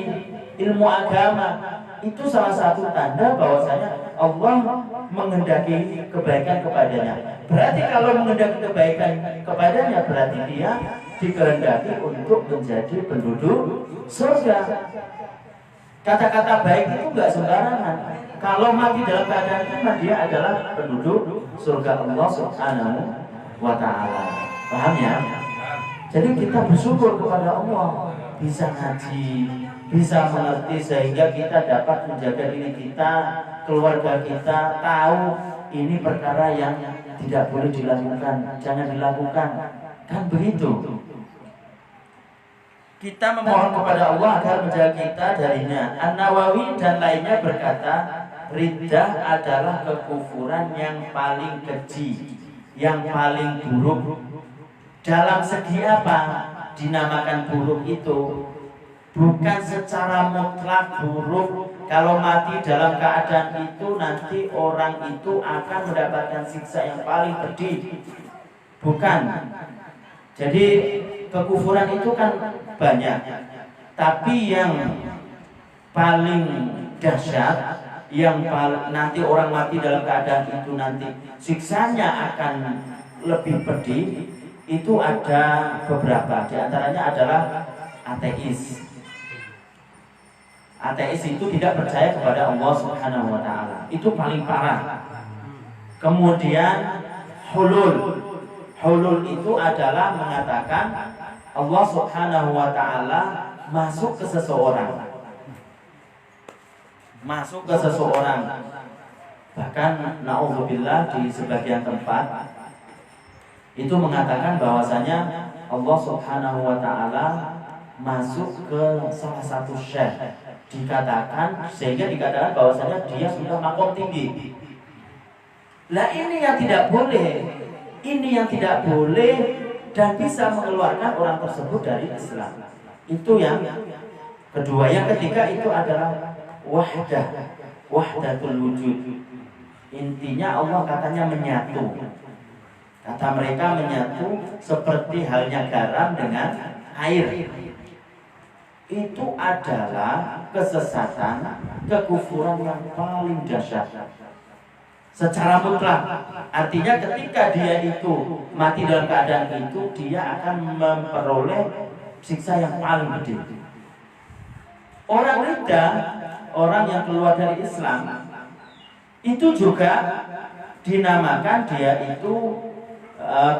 ilmu agama. Itu salah satu tanda bahwasanya Allah menghendaki kebaikan kepadanya. Berarti kalau menghendaki kebaikan kepadanya, berarti dia dikehendaki untuk menjadi penduduk surga. Kata-kata baik itu enggak sembarangan. Kalau mati dalam keadaan iman, dia adalah penduduk surga Allah Subhanahu wa taala. Paham ya? Jadi kita bersyukur kepada Allah, bisa ngaji, bisa mengerti sehingga kita dapat menjaga diri kita, keluarga kita, tahu ini perkara yang tidak boleh dilakukan, jangan dilakukan. Kan begitu. Kita memohon kepada Allah agar menjaga kita darinya. An-Nawawi dan lainnya berkata, riddah adalah kekufuran yang paling keji, yang paling buruk. Dalam segi apa dinamakan buruk itu? Bukan secara mutlak buruk. Kalau mati dalam keadaan itu, nanti orang itu akan mendapatkan siksa yang paling pedih. Bukan. Jadi kekufuran itu kan banyak. Tapi yang paling dahsyat, yang nanti orang mati dalam keadaan itu nanti siksanya akan lebih pedih, itu ada beberapa. Di antaranya adalah ateis. Ateis itu tidak percaya kepada Allah Subhanahu wa taala. Itu paling parah. Kemudian hulul. Hulul itu adalah mengatakan Allah Subhanahu wa taala masuk ke seseorang. Masuk ke seseorang. Bahkan naudzubillah di sebagian tempat itu mengatakan bahwasanya Allah Subhanahu wa taala masuk ke salah satu syekh. Sehingga dikatakan bahwasanya dia sudah makom tinggi. Lah ini yang tidak boleh. Ini yang tidak boleh dan bisa mengeluarkan orang tersebut dari Islam. Itu yang kedua. Yang ketiga itu adalah wahdatul wujud. Intinya Allah katanya menyatu. Kata mereka menyatu seperti halnya garam dengan air. Itu adalah kesesatan, kekufuran yang paling dahsyat secara mutlak. Artinya ketika dia itu mati dalam keadaan itu, dia akan memperoleh siksa yang paling gede. Orang ridha, orang yang keluar dari Islam, itu juga dinamakan dia itu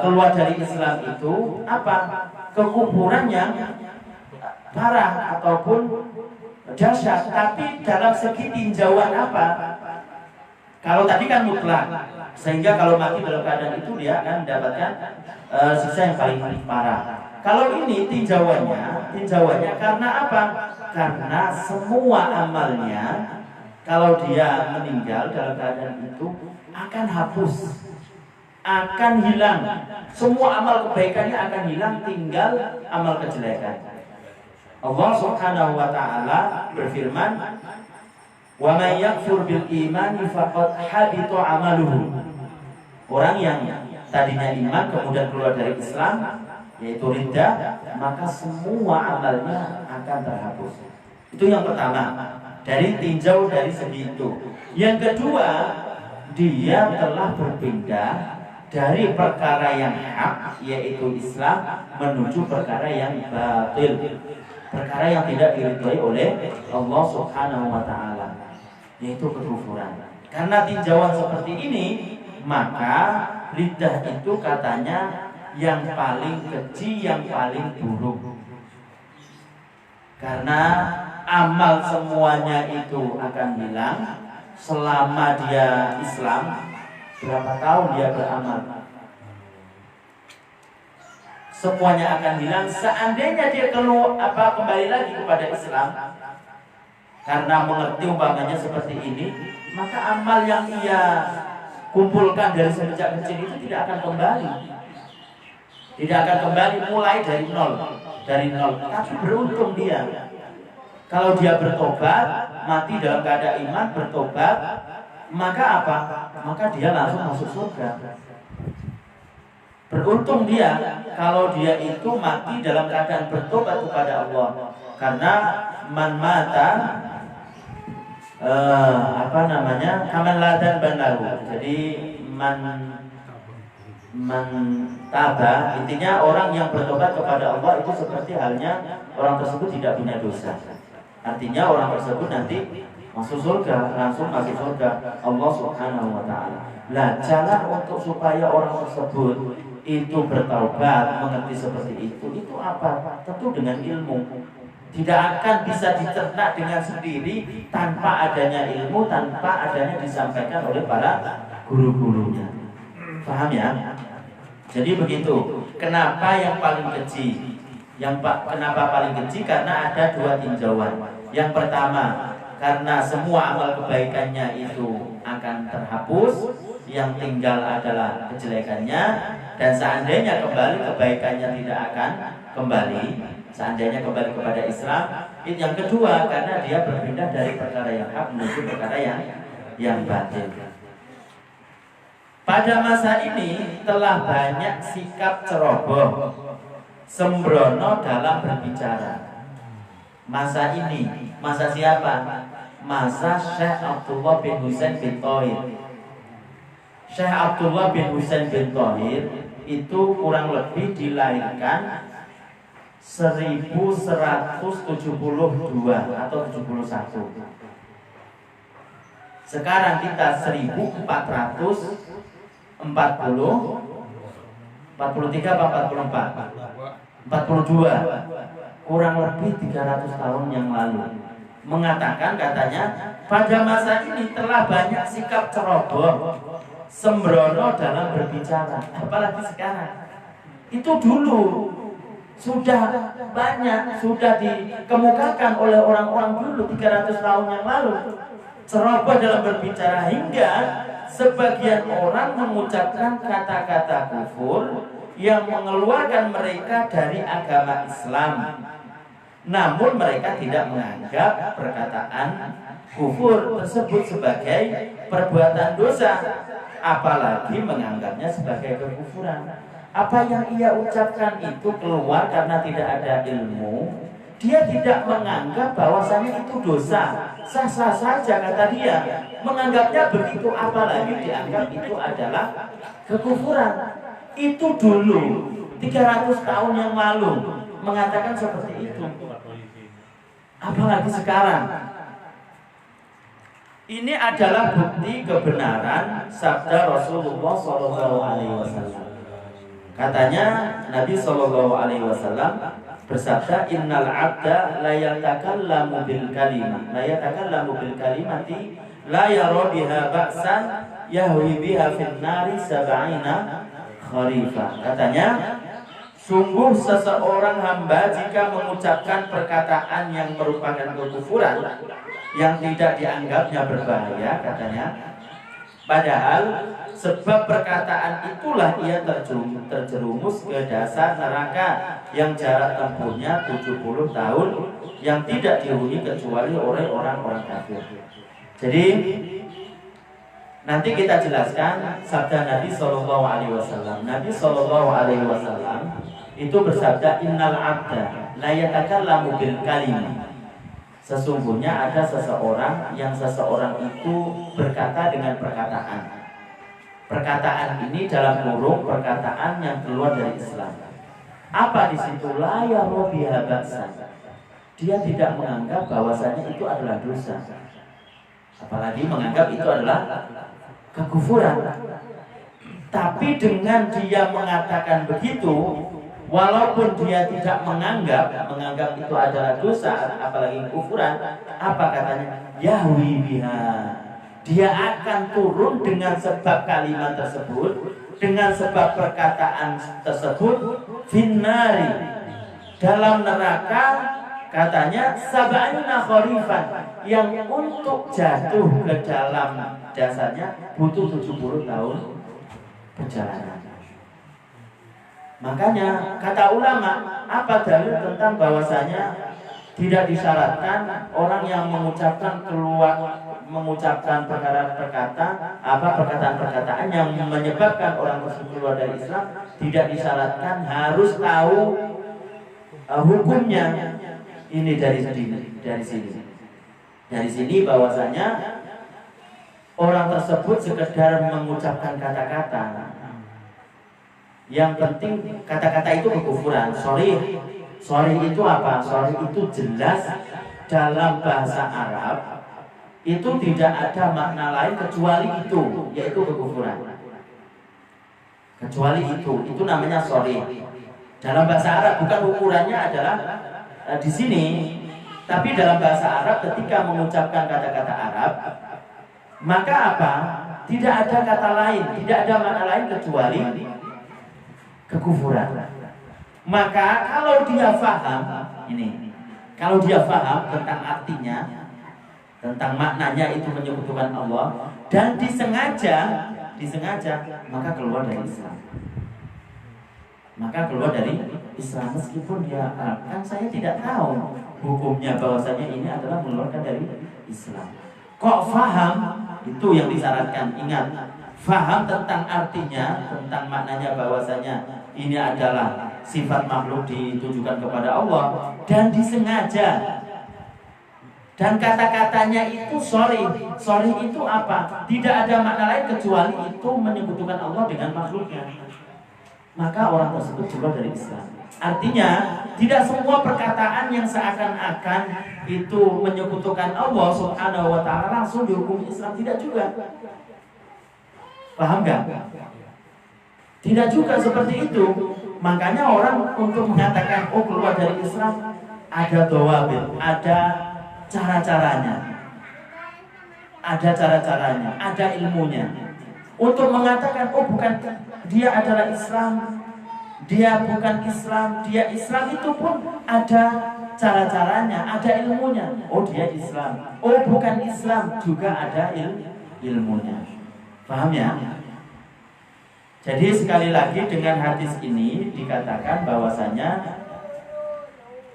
keluar dari Islam itu apa? Kekufuran yang parah ataupun dahsyat. Tapi dalam segi tinjauan apa? Kalau tadi kan mutlak, sehingga kalau mati dalam keadaan itu dia akan mendapatkan siksa yang paling parah. Kalau ini tinjauannya karena apa? Karena semua amalnya kalau dia meninggal dalam keadaan itu akan hapus, akan hilang. Semua amal kebaikannya akan hilang, tinggal amal kejelekan. Allah Subhanahu wa taala berfirman, "Wa may yakfur bil imani faqad habita amaluhu." Orang yang tadinya iman kemudian keluar dari Islam, yaitu riddah, maka semua amalnya akan terhapus. Itu yang pertama, dari tinjau dari segi itu. Yang kedua, dia telah berpindah dari perkara yang hak, yaitu Islam, menuju perkara yang batil, perkara yang tidak diridhoi oleh Allah Subhanahu wa taala, yaitu kekufuran. Karena tinjauan seperti ini, maka lidah itu katanya yang paling keji, yang paling buruk. Karena amal semuanya itu akan hilang selama dia Islam. Berapa tahun dia beramal, semuanya akan hilang. Seandainya dia kembali lagi kepada Islam karena mengerti umpamanya seperti ini, maka amal yang ia kumpulkan dari sejak kecil itu tidak akan kembali. Tidak akan kembali, mulai dari nol. Tapi beruntung dia kalau dia bertobat, mati dalam keadaan iman, bertobat, maka apa? Maka dia langsung masuk surga. Beruntung dia kalau dia itu mati dalam keadaan bertobat kepada Allah. Karena man mata kaman ladan banaru. Jadi man taba, intinya orang yang bertobat kepada Allah itu seperti halnya orang tersebut tidak punya dosa. Artinya orang tersebut nanti masuk surga, langsung masuk surga Allah Subhanahu wa taala. Nah, jalan untuk supaya orang tersebut itu bertaubat, mengerti seperti itu apa? Tentu dengan ilmu. Tidak akan bisa dicerna dengan sendiri tanpa adanya ilmu, tanpa adanya disampaikan oleh para guru-gurunya. Paham ya? Jadi begitu. Kenapa yang paling keji? Kenapa paling keji? Karena ada dua tinjauan. Yang pertama, karena semua amal kebaikannya itu akan terhapus, yang tinggal adalah kejelekannya. Dan seandainya kembali, kebaikannya tidak akan kembali. Seandainya kembali kepada Islam. Yang kedua, karena dia berpindah dari perkara yang hak menuju perkara yang batil. Pada masa ini telah banyak sikap ceroboh, sembrono dalam berbicara. Masa ini, masa siapa? Masa Syekh Abdullah bin Husain bin Thahir. Syekh Abdullah bin Husain bin Thahir itu kurang lebih dilahirkan 1172 atau 71. Sekarang kita 1440, 43 apa 44? 42. Kurang lebih 300 tahun yang lalu. Mengatakan katanya pada masa ini telah banyak sikap ceroboh, sembrono dalam berbicara. Apalagi sekarang. Itu dulu sudah banyak, sudah dikemukakan oleh orang-orang dulu 300 tahun yang lalu. Ceroboh dalam berbicara hingga sebagian orang mengucapkan kata-kata kufur yang mengeluarkan mereka dari agama Islam. Namun mereka tidak menganggap perkataan kufur tersebut sebagai perbuatan dosa, apalagi menganggapnya sebagai kekufuran. Apa yang ia ucapkan itu keluar karena tidak ada ilmu. Dia tidak menganggap bahwasanya itu dosa. Sah-sah saja kata dia. Menganggapnya begitu, apalagi dianggap itu adalah kekufuran. Itu dulu 300 tahun yang lalu mengatakan seperti itu. Apalagi sekarang. Ini adalah bukti kebenaran sabda Rasulullah SAW. Katanya Nabi SAW bersabda, innal abda la yatakallamu bil kalimah, la yatakallamu bil kalimati la yara biha ba'san yahwi biha fin nari sab'ina kharifah. Katanya, sungguh seseorang hamba jika mengucapkan perkataan yang merupakan kekufuran yang tidak dianggapnya berbahaya, katanya, padahal sebab perkataan itulah ia terjerumus ke dasar neraka yang jarak tempuhnya 70 tahun yang tidak dihuni kecuali oleh orang-orang kafir. Jadi nanti kita jelaskan sabda Nabi Shallallahu Alaihi Wasallam. Nabi Shallallahu Alaihi Wasallam itu bersabda, innal abda la yatakallamu bil kalimah. Sesungguhnya ada seseorang yang seseorang itu berkata dengan perkataan. Perkataan ini dalam kurung perkataan yang keluar dari Islam. Apa di situ? La yara biha ba'san. Dia tidak menganggap bahwasanya itu adalah dosa. Apalagi menganggap itu adalah kekufuran. Tapi dengan dia mengatakan begitu, walaupun dia tidak menganggap itu adalah dosa, apalagi kekufuran, apa katanya? Yahwi biha. Dia akan turun dengan sebab kalimat tersebut, dengan sebab perkataan tersebut, finnari, dalam neraka, katanya sab'ina kharifan, yang untuk jatuh ke dalam dasarnya butuh 70 tahun perjalanan. Makanya kata ulama, apa dalil tentang bahwasanya tidak disyaratkan orang yang mengucapkan perkataan yang menyebabkan orang tersebut keluar dari Islam, tidak disyaratkan harus tahu hukumnya. Ini dari sini bahwasanya orang tersebut sekedar mengucapkan kata-kata. Yang penting kata-kata itu kekufuran. Sorry itu apa? Sorry itu jelas dalam bahasa Arab itu tidak ada makna lain kecuali itu, yaitu kekufuran. Kecuali itu namanya sorry. Dalam bahasa Arab, bukan ukurannya adalah di sini, tapi dalam bahasa Arab ketika mengucapkan kata-kata Arab, maka apa? Tidak ada kata lain, tidak ada makna lain kecuali kekufuran. Maka kalau dia faham kalau dia faham tentang artinya, tentang maknanya itu menyekutukan Allah, dan disengaja, maka keluar dari Islam. Meskipun dia kan saya tidak tahu hukumnya bahwasanya ini adalah mengeluarkan dari Islam. Kok faham? Itu yang disyaratkan. Ingat, faham tentang artinya, tentang maknanya bahwasanya ini adalah sifat makhluk ditujukan kepada Allah, dan disengaja. Dan kata-katanya itu sorry itu apa? Tidak ada makna lain kecuali itu menyekutukan Allah dengan makhluknya. Maka orang tersebut keluar dari Islam. Artinya tidak semua perkataan yang seakan-akan itu menyekutukan Allah Subhanahu wa ta'ala langsung dihukum Islam, tidak juga. Paham gak? Tidak juga seperti itu. Makanya orang untuk mengatakan keluar dari Islam ada dawabit, ada cara-caranya, ada ilmunya. Untuk mengatakan bukan, dia adalah Islam, dia bukan Islam, dia Islam, itu pun ada cara-caranya, ada ilmunya. Dia Islam, bukan Islam, juga ada ilmunya. Paham ya? Jadi sekali lagi dengan hadis ini dikatakan bahwasanya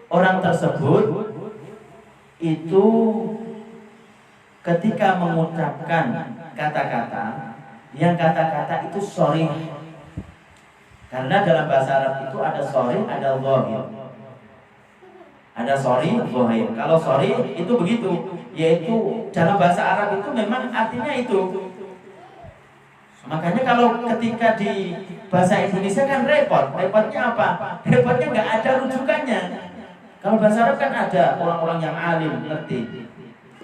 orang tersebut itu ketika mengucapkan kata-kata, yang kata-kata itu sorry. Karena dalam bahasa Arab itu ada sorry, ada zahir. Ada sorry, zahir. Kalau sorry itu begitu, yaitu dalam bahasa Arab itu memang artinya itu. Makanya kalau ketika di bahasa Indonesia kan repotnya apa? Repotnya nggak ada rujukannya. Kalau bahasa Arab kan ada orang-orang yang alim ngerti.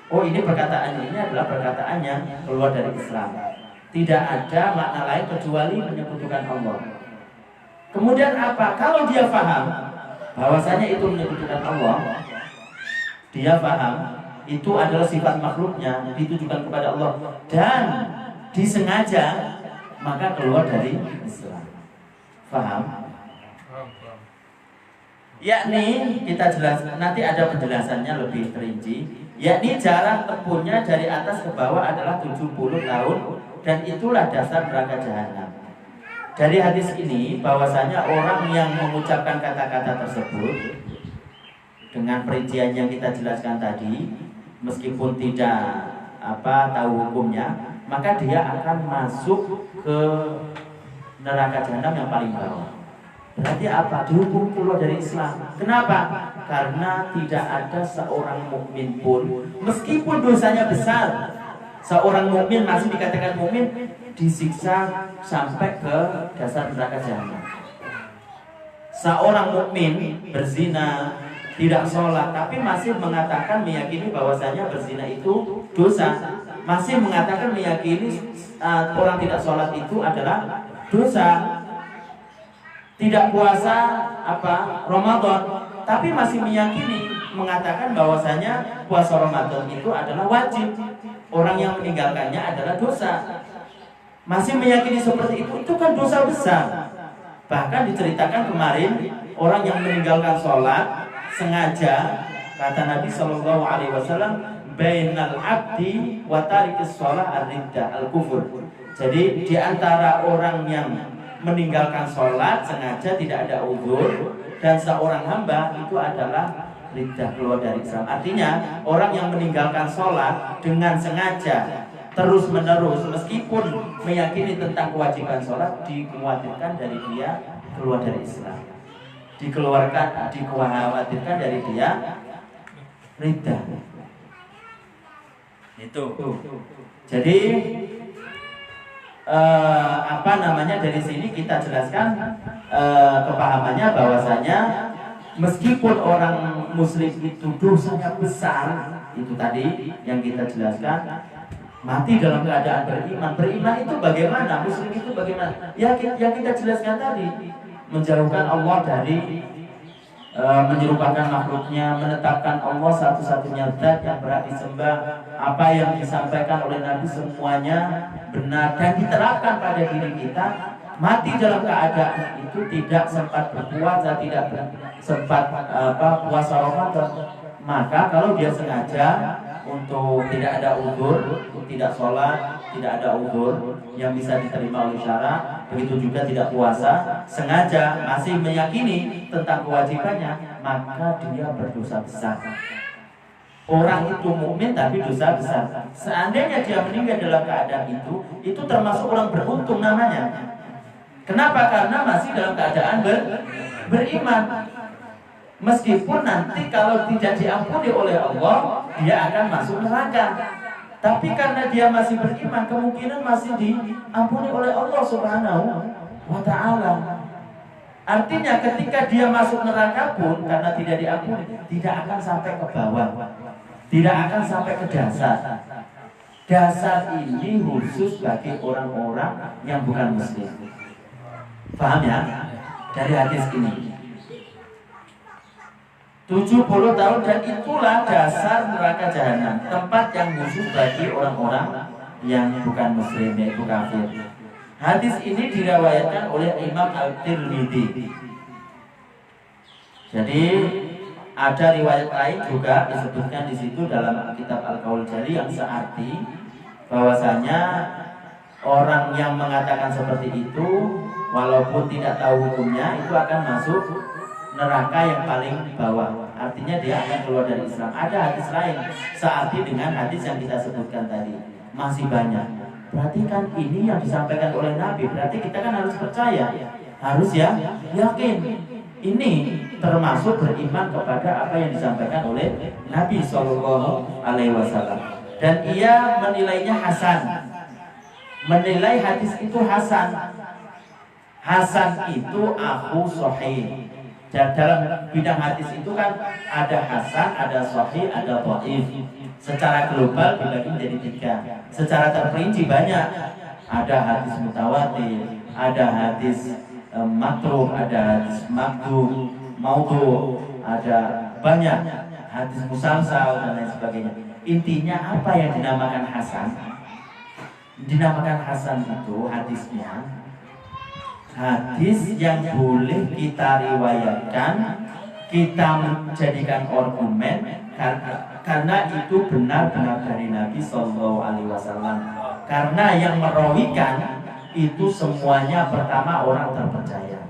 Ini perkataan ini adalah perkataan yang keluar dari Islam. Tidak ada makna lain kecuali menyekutukan Allah. Kemudian apa? Kalau dia paham bahwasanya itu menyekutukan Allah, dia paham, itu adalah sifat makhluknya ditujukan kepada Allah dan disengaja, maka keluar dari Islam. Paham? Yakni kita jelas, nanti ada penjelasannya lebih perinci. Yakni jarak tempuhnya dari atas ke bawah adalah 70 tahun dan itulah dasar neraka jahanam. Dari hadis ini bahwasanya orang yang mengucapkan kata-kata tersebut dengan perincian yang kita jelaskan tadi, meskipun tidak tahu hukumnya, maka dia akan masuk ke neraka jahanam yang paling bawah. Berarti apa? Dihukum keluar dari Islam. Kenapa? Karena tidak ada seorang mukmin pun, meskipun dosanya besar, seorang mukmin masih dikatakan mukmin, disiksa sampai ke dasar neraka jahanam. Seorang mukmin berzina, tidak sholat, tapi masih mengatakan meyakini bahwasanya berzina itu dosa, masih mengatakan meyakini orang tidak sholat itu adalah dosa, tidak puasa Ramadan, tapi masih meyakini mengatakan bahwasanya puasa Ramadan itu adalah wajib, orang yang meninggalkannya adalah dosa, masih meyakini seperti itu kan dosa besar. Bahkan diceritakan kemarin orang yang meninggalkan sholat sengaja, kata Nabi Shallallahu Alaihi Wasallam, bainal abdi wa tarikis sholat ar-ridda al-kufur. Jadi di antara orang yang meninggalkan sholat sengaja tidak ada uzur dan seorang hamba itu adalah riddah, keluar dari Islam. Artinya orang yang meninggalkan sholat dengan sengaja terus menerus meskipun meyakini tentang kewajiban sholat, dikhawatirkan dari dia keluar dari Islam, dikhawatirkan dari dia riddah. Itu. Jadi dari sini kita jelaskan kepahamannya bahwasanya meskipun orang muslim itu dosanya besar, itu tadi yang kita jelaskan, mati dalam keadaan beriman itu bagaimana? Muslim itu bagaimana? Yang kita jelaskan tadi, menjauhkan Allah dari menyerupakan makhluknya, menetapkan Allah satu-satunya zat yang berhak disembah. Apa yang disampaikan oleh Nabi semuanya benar dan diterapkan pada diri kita. Mati dalam keadaan itu tidak sempat berpuasa, tidak sempat puasa Ramadan, maka kalau dia sengaja untuk tidak ada uzur, tidak sholat, tidak ada uzur yang bisa diterima oleh syara, begitu juga tidak puasa, sengaja masih meyakini tentang kewajibannya, maka dia berdosa besar. Orang itu mukmin tapi dosa besar. Seandainya dia meninggal dalam keadaan itu termasuk orang beruntung namanya. Kenapa? Karena masih dalam keadaan beriman. Meskipun nanti kalau tidak diampuni oleh Allah, dia akan masuk neraka. Tapi karena dia masih beriman, kemungkinan masih diampuni oleh Allah Subhanahu wa Ta'ala. Artinya ketika dia masuk neraka pun, karena tidak diampuni, tidak akan sampai ke bawah, tidak akan sampai ke dasar. Dasar ini khusus bagi orang-orang yang bukan muslim. Paham ya? Dari hadis ini 70 tahun, dan itulah dasar neraka jahanam, tempat yang khusus bagi orang-orang yang bukan muslim, yaitu kafir. Hadis ini diriwayatkan oleh Imam Al-Tirmidzi. Jadi ada riwayat lain juga disebutkan di situ dalam kitab Al-Qaul Jali yang searti bahwasanya orang yang mengatakan seperti itu walaupun tidak tahu hukumnya itu akan masuk neraka yang paling bawah. Artinya dia akan keluar dari Islam. Ada hadis lain searti dengan hadis yang kita sebutkan tadi. Masih banyak. Berarti kan ini yang disampaikan oleh Nabi. Berarti kita kan harus percaya, harus yakin. Ini termasuk beriman kepada apa yang disampaikan oleh Nabi Shallallahu Alaihi Wasallam. Dan ia menilainya hasan. Menilai hadis itu hasan. Hasan itu akhu sahih. Dan dalam bidang hadis itu kan ada hasan, ada sahih, ada dhaif. Secara global dibagi menjadi 3. Secara terperinci banyak. Ada hadis mutawatir, ada hadis matruh, ada hadis maudhu, ada banyak hadis musalsal dan lain sebagainya. Intinya apa yang dinamakan hasan? Dinamakan hasan itu hadisnya hadis yang boleh kita riwayatkan, kita menjadikan argumen karena itu benar-benar dari Nabi Sallallahu Alaihi Wasallam. Karena yang merawikan itu semuanya pertama orang terpercaya,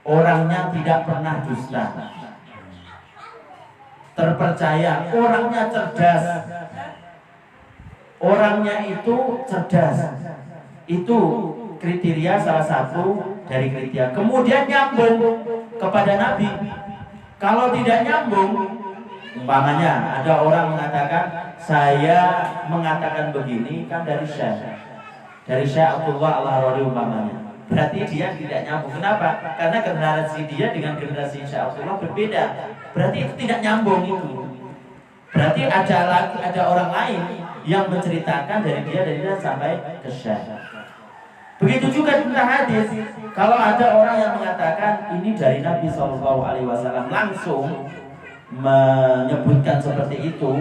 orangnya tidak pernah dusta, terpercaya, orangnya cerdas, orangnya itu cerdas. Itu kriteria salah satu dari kriteria. Kemudian nyambung kepada Nabi. Kalau tidak nyambung, umpamanya ada orang mengatakan, saya mengatakan begini kan dari Syekh Abdullah Al-Harari umpamanya. Berarti dia tidak nyambung. Kenapa? Karena generasi dia dengan generasi Syekh Abdullah berbeda. Berarti itu tidak nyambung itu. Berarti ada orang lain yang menceritakan dari dia sampai ke Syekh. Begitu juga tentang hadis. Kalau ada orang yang mengatakan ini dari Nabi Shallallahu Alaihi Wasallam langsung menyebutkan seperti itu,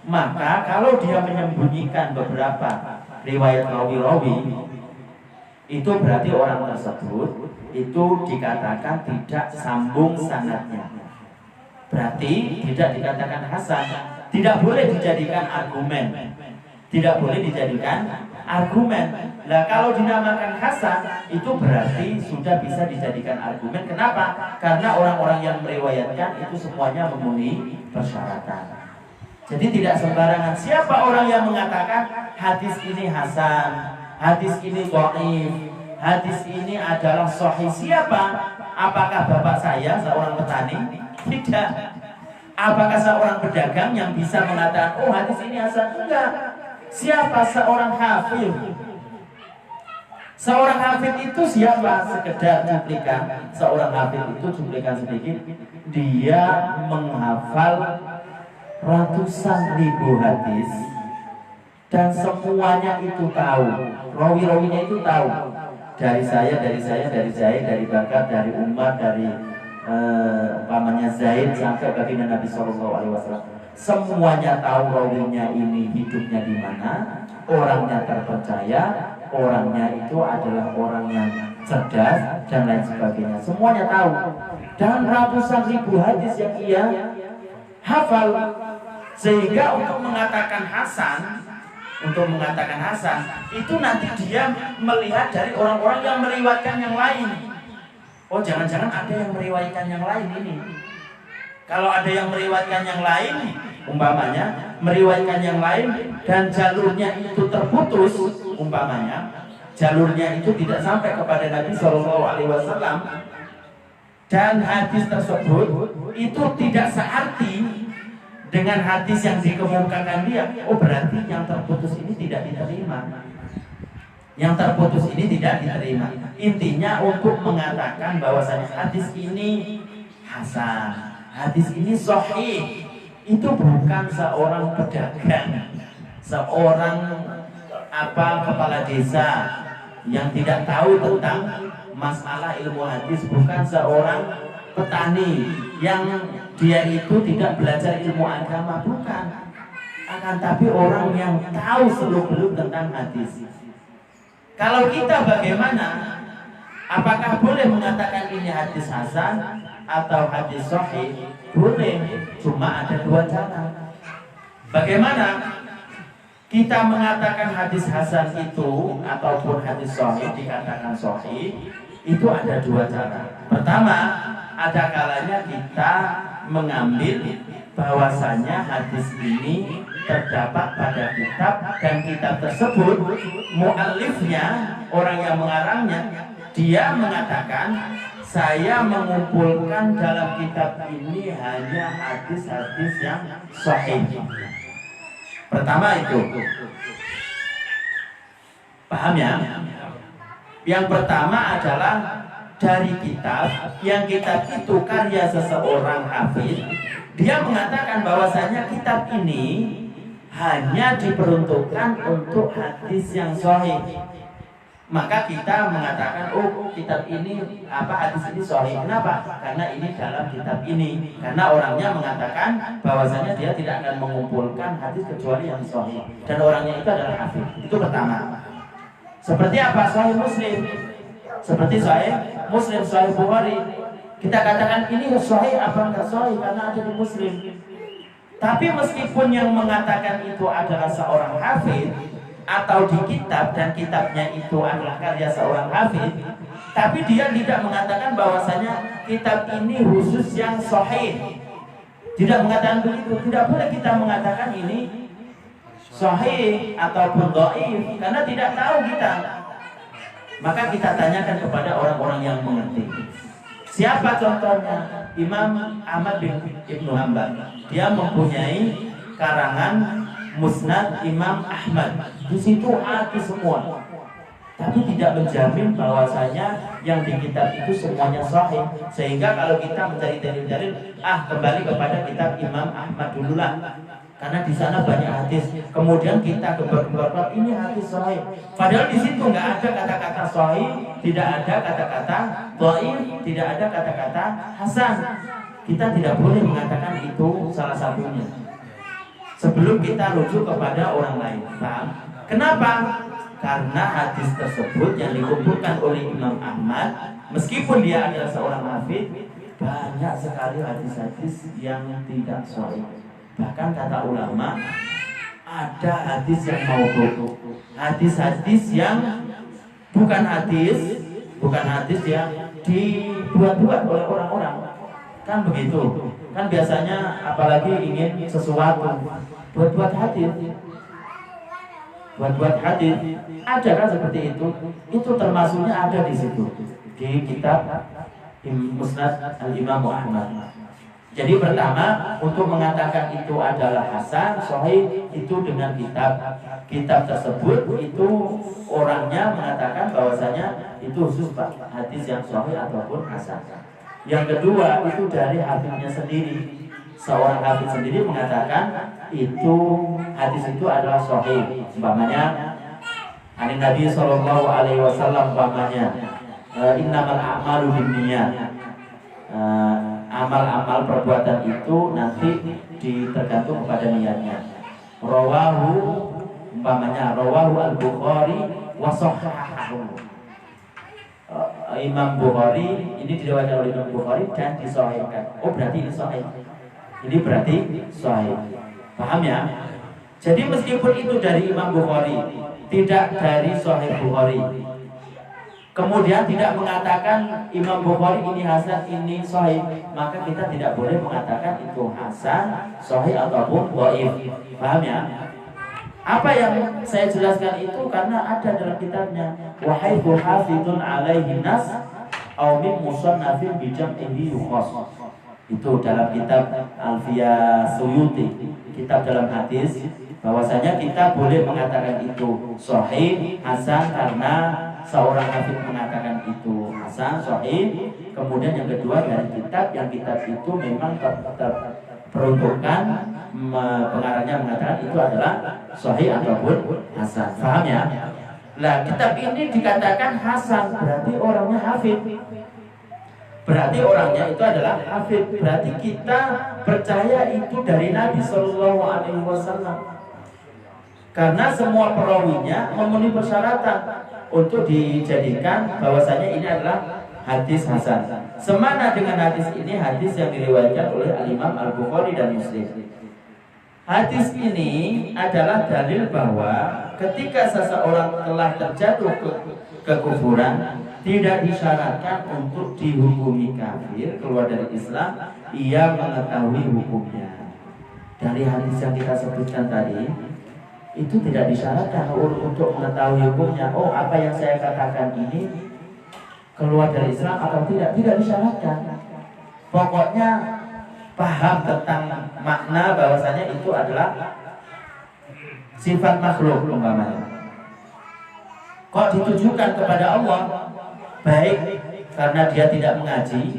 maka kalau dia menyembunyikan beberapa riwayat rawi-rawi, itu berarti orang tersebut itu dikatakan tidak sambung sanadnya. Berarti tidak dikatakan hasan, tidak boleh dijadikan argumen, tidak boleh dijadikan argumen. Nah, kalau dinamakan hasan itu berarti sudah bisa dijadikan argumen. Kenapa? Karena orang-orang yang meriwayatkan itu semuanya memenuhi persyaratan. Jadi tidak sembarangan. Siapa orang yang mengatakan hadis ini hasan, hadis ini dhaif, hadis ini adalah sahih? Siapa? Apakah bapak saya seorang petani? Tidak. Apakah seorang pedagang yang bisa mengatakan, oh hadis ini hasan? Enggak. Siapa? Seorang hafid. Seorang hafid itu siapa? Sekedar cuplikan. Seorang hafid itu cuplikan sedikit, dia menghafal ratusan ribu hadis dan semuanya itu tahu. Rawi-rawinya itu tahu. Dari saya, dari Bakar, dari Umar, dari umpamanya Zaid sampai baginda Nabi Sallallahu Alaihi Wasallam. Semuanya tahu rawinya ini hidupnya di mana, orangnya terpercaya, orangnya itu adalah orang yang cerdas dan lain sebagainya. Semuanya tahu. Dan ratusan ribu hadis yang ia hafal. Sehingga untuk mengatakan hasan itu nanti dia melihat dari orang-orang yang meriwayatkan yang lain. Oh, jangan-jangan ada yang meriwayatkan yang lain ini. Kalau ada yang meriwayatkan yang lain, umpamanya meriwayatkan yang lain dan jalurnya itu terputus, umpamanya jalurnya itu tidak sampai kepada Nabi Shallallahu Alaihi Wasallam, dan hadis tersebut itu tidak searti dengan hadis yang dikemukakan dia. Oh, berarti yang terputus ini tidak diterima. Yang terputus ini tidak diterima. Intinya untuk mengatakan bahwasanya hadis ini hasan, hadis ini sahih, itu bukan seorang pedagang, seorang kepala desa yang tidak tahu tentang masalah ilmu hadis, bukan seorang petani yang dia itu tidak belajar ilmu agama, bukan. Akan tapi orang yang tahu seluk-beluk tentang hadis. Kalau kita bagaimana? Apakah boleh mengatakan ini hadis hasan atau hadis sahih? Boleh, cuma ada dua cara. Bagaimana kita mengatakan hadis hasan itu ataupun hadis sahih dikatakan sahih? Itu ada dua cara. Pertama, ada kalanya kita mengambil bahwasanya hadis ini terdapat pada kitab, dan kitab tersebut muallifnya, orang yang mengarangnya, dia mengatakan saya mengumpulkan dalam kitab ini hanya hadis-hadis yang sahih. Pertama itu, paham ya? Yang pertama adalah dari kitab, yang kitab itu karya seseorang hafid. Dia mengatakan bahwasanya kitab ini hanya diperuntukkan untuk hadis yang sahih. maka kita mengatakan oh kitab ini hadis ini sahih. Kenapa? Karena ini dalam kitab ini. Karena orangnya mengatakan bahwasanya dia tidak akan mengumpulkan hadis kecuali yang sahih dan orangnya itu adalah hafiz. Itu pertama. Seperti apa? Sahih Muslim. Seperti Sahih Muslim, Sahih Bukhari. Kita katakan ini sahih apa enggak sahih karena ada di Muslim. Tapi meskipun yang mengatakan itu adalah seorang hafiz atau di kitab dan kitabnya itu adalah karya seorang hafiz, tapi dia tidak mengatakan bahwasanya kitab ini khusus yang sahih. Tidak mengatakan begitu. Tidak boleh kita mengatakan ini sahih ataupun dhaif karena tidak tahu kita. Maka kita tanyakan kepada orang-orang yang mengerti. Siapa contohnya? Imam Ahmad bin Ibnu Hanbal. Dia mempunyai karangan Musnad Imam Ahmad. Di situ hadis semua. Tapi tidak menjamin bahwasanya yang di kitab itu semuanya sahih. Sehingga kalau kita mencari dalil-dalil, kembali kepada kitab Imam Ahmad dululah. Karena di sana banyak hadis. Kemudian kita gembar-gembar ini hadis sahih. Padahal di situ nggak ada kata-kata sahih, tidak ada kata-kata dhaif, tidak ada kata-kata hasan. Kita tidak boleh mengatakan itu salah satunya sebelum kita rujuk kepada orang lain. Paham? Kenapa? Karena hadis tersebut yang dikumpulkan oleh Imam Ahmad, meskipun dia adalah seorang hafid, banyak sekali hadis-hadis yang tidak sahih. Bahkan kata ulama, ada hadis yang maudhu, hadis-hadis yang bukan hadis yang dibuat-buat oleh orang-orang. Kan begitu. Kan biasanya apalagi ingin sesuatu buat-buat hadis. Buat ada kan seperti itu. Itu termasuknya ada di situ di kitab Musnad Al-Imam Ahmad. Jadi pertama, untuk mengatakan itu adalah hasan, sahih, itu dengan kitab tersebut itu orangnya mengatakan bahwasanya itu khusus hadis yang sahih ataupun hasan. Yang kedua, itu dari hafiznya sendiri. Seorang hafiz sendiri mengatakan itu hadis itu adalah sahih. Umpamanya Nabi Shallallahu Alaihi Wasallam umpamanya innamal a'malu binniyat. Amal-amal perbuatan itu nanti tergantung kepada niatnya. Rawahu al-Bukhari wa sahhahahu. Imam Bukhari ini diriwayatkan oleh Imam Bukhari dan disahihkan. Oh berarti ini sahih. Ini berarti sahih. Paham ya? Jadi meskipun itu dari Imam Bukhari, tidak dari Sahih Bukhari, kemudian tidak mengatakan Imam Bukhari ini hasan, ini sahih, maka kita tidak boleh mengatakan itu hasan, sahih ataupun dhaif. Paham ya? Apa yang saya jelaskan itu karena ada dalam kitabnya wahai hafizun alaihi nas aw min musannafin bi jam'ihi yukhas. Itu dalam kitab Alfiyah Suyuti, kitab dalam hadis, bahwasanya kita boleh mengatakan itu sahih, hasan karena seorang hafiz mengatakan itu hasan, sahih. Kemudian yang kedua dari kitab itu memang terperuntukkan pengarangnya mengatakan itu adalah sahih ataupun hasan. Paham ya? Nah, kitab ini dikatakan hasan, berarti orangnya hafiz. Berarti orangnya itu adalah hafid. Berarti kita percaya itu dari Nabi Shallallahu Alaihi Wasallam. Karena semua perawinya memenuhi persyaratan untuk dijadikan bahwasanya ini adalah hadis hasan. Semana dengan hadis ini, hadis yang diriwayatkan oleh Al-Imam Al-Bukhari dan Muslim. Hadis ini adalah dalil bahwa ketika seseorang telah terjatuh ke kekufuran, tidak disyaratkan untuk dihukumi kafir, keluar dari Islam, ia mengetahui hukumnya. Dari hadis yang kita sebutkan tadi, itu tidak disyaratkan untuk mengetahui hukumnya. Oh, apa yang saya katakan ini keluar dari Islam atau tidak disyaratkan. Pokoknya paham tentang makna bahwasanya itu adalah sifat makhluk umpamanya. Kok ditujukan kepada Allah? Baik karena dia tidak mengaji,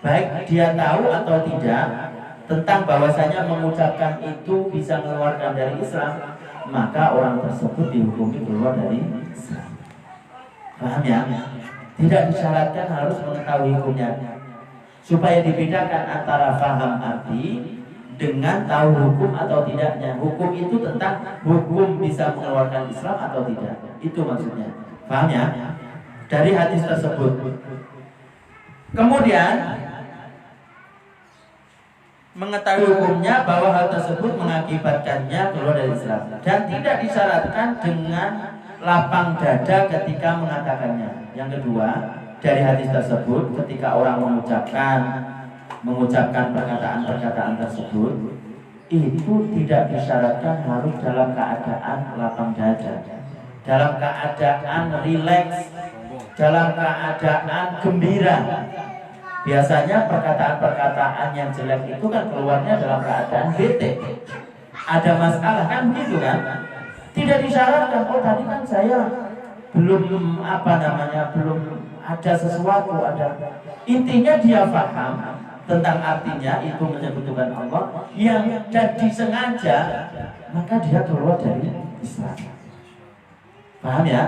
baik dia tahu atau tidak tentang bahwasanya mengucapkan itu bisa mengeluarkan dari Islam, maka orang tersebut dihukumi keluar dari Islam. Paham ya? Tidak disyaratkan harus mengetahui hukumnya, supaya dibedakan antara paham arti dengan tahu hukum atau tidaknya. Hukum itu tentang hukum bisa mengeluarkan Islam atau tidak. Itu maksudnya. Paham ya? Dari hadis tersebut. Kemudian mengetahui hukumnya bahwa hal tersebut mengakibatkannya keluar dari Islam, dan tidak disyaratkan dengan lapang dada ketika mengatakannya. Yang kedua, dari hadis tersebut, ketika orang mengucapkan perkataan-perkataan tersebut, itu tidak disyaratkan harus dalam keadaan lapang dada, dalam keadaan rileks, dalam keadaan gembira. Biasanya perkataan-perkataan yang jelek itu kan keluarnya dalam keadaan bete, ada masalah, kan begitu kan? Tidak disyaratkan, oh tadi kan saya belum belum ada sesuatu, ada. Intinya dia paham tentang artinya itu menyebutkan Allah yang jadi sengaja, maka dia keluar dari Islam. Paham ya?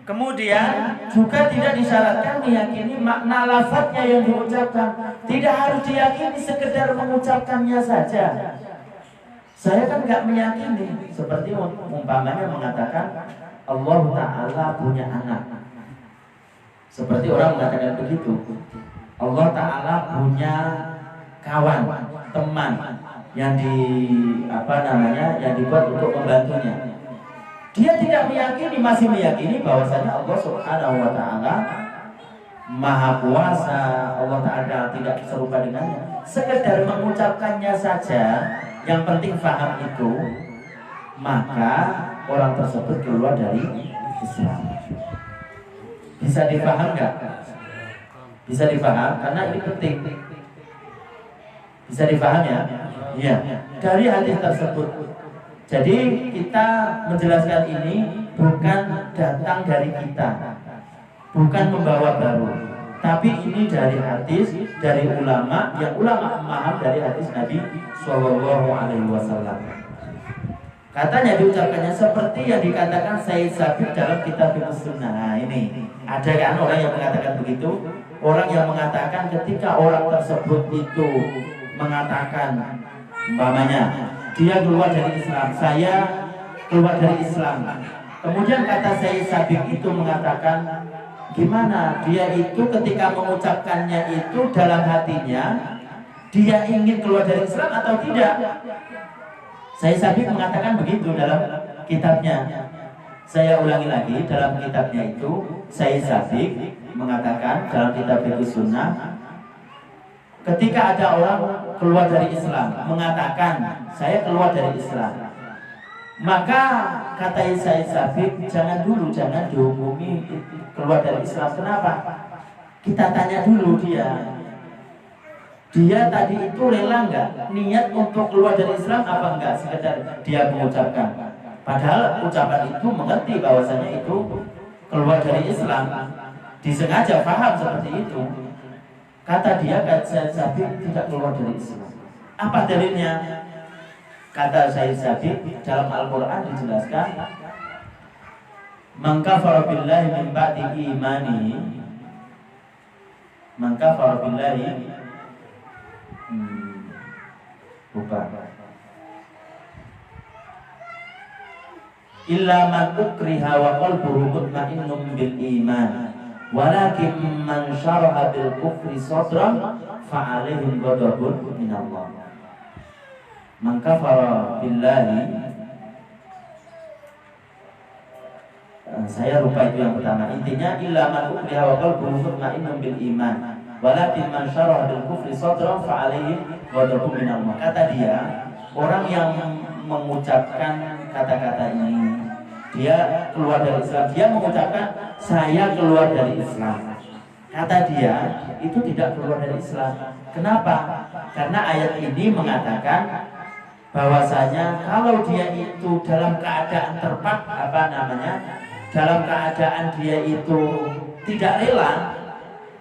Kemudian juga tidak disyaratkan meyakini makna lafadznya yang diucapkan. Tidak harus diyakini, sekedar mengucapkannya saja. Saya kan nggak meyakini, seperti umpamanya mengatakan Allah Ta'ala punya anak. Seperti orang mengatakan begitu. Allah Ta'ala punya kawan, teman yang yang dibuat untuk membantunya. Dia tidak meyakini, masih meyakini bahwasanya Allah Subhanahu wa Ta'ala Maha Kuasa, Allah Ta'ala tidak serupa dengannya. Sekedar mengucapkannya saja, yang penting paham itu, maka orang tersebut keluar dari Islam. Bisa dipaham nggak? Bisa dipaham, karena ini penting. Bisa dipaham ya? Iya. Dari hadis tersebut. Jadi kita menjelaskan ini bukan datang dari kita, bukan membawa baru, tapi ini dari hadis, dari ulama, yang ulama memaham dari hadis Nabi Shallallahu Alaihi Wasallam. Katanya diucapkannya seperti yang dikatakan Sayyid Sabiq dalam kitab Sunnah. Nah, ini ada kan orang yang mengatakan begitu, orang yang mengatakan ketika orang tersebut itu mengatakan umpamanya dia keluar dari Islam, saya keluar dari Islam. Kemudian kata Sayyid Sabiq itu mengatakan, gimana dia itu ketika mengucapkannya itu dalam hatinya dia ingin keluar dari Islam atau tidak? Sayyid Sabiq mengatakan begitu dalam kitabnya. Saya ulangi lagi, dalam kitabnya itu Sayyid Sabiq mengatakan dalam kitab Sunnah, ketika ada orang keluar dari Islam mengatakan saya keluar dari Islam, maka kata Sayyid Sabiq, jangan dihukumi keluar dari Islam. Kenapa? Kita tanya dulu dia tadi itu rela nggak niat untuk keluar dari Islam apa enggak, sekedar dia mengucapkan. Padahal ucapan itu mengerti bahwasanya itu keluar dari Islam, disengaja paham seperti itu. Kata dia, Sayyid Sabiq tidak keluar dari Islam. Apa dalilnya? Kata Sayyid Sabiq, dalam Al-Quran dijelaskan, man kafara billahi min ba'di imanihi, man kafara billahi illa man ukriha wa qalbuhu mutma'innun bil iman, walakin man syaraha bil kufri sadran fa alaihim ghadabun minallah. Man kafara billahi, saya lupa itu yang pertama. Intinya illa man ukriha wa qalbuhu mutma'innun bil iman, walakin man syaraha bil kufri sadran fa alaihim ghadabun minallah. Kata dia, orang yang mengucapkan kata-kata ini, dia keluar dari Islam, dia mengucapkan saya keluar dari Islam. Kata dia, itu tidak keluar dari Islam. Kenapa? Karena ayat ini mengatakan bahwasanya kalau dia itu dalam keadaan dalam keadaan dia itu tidak rela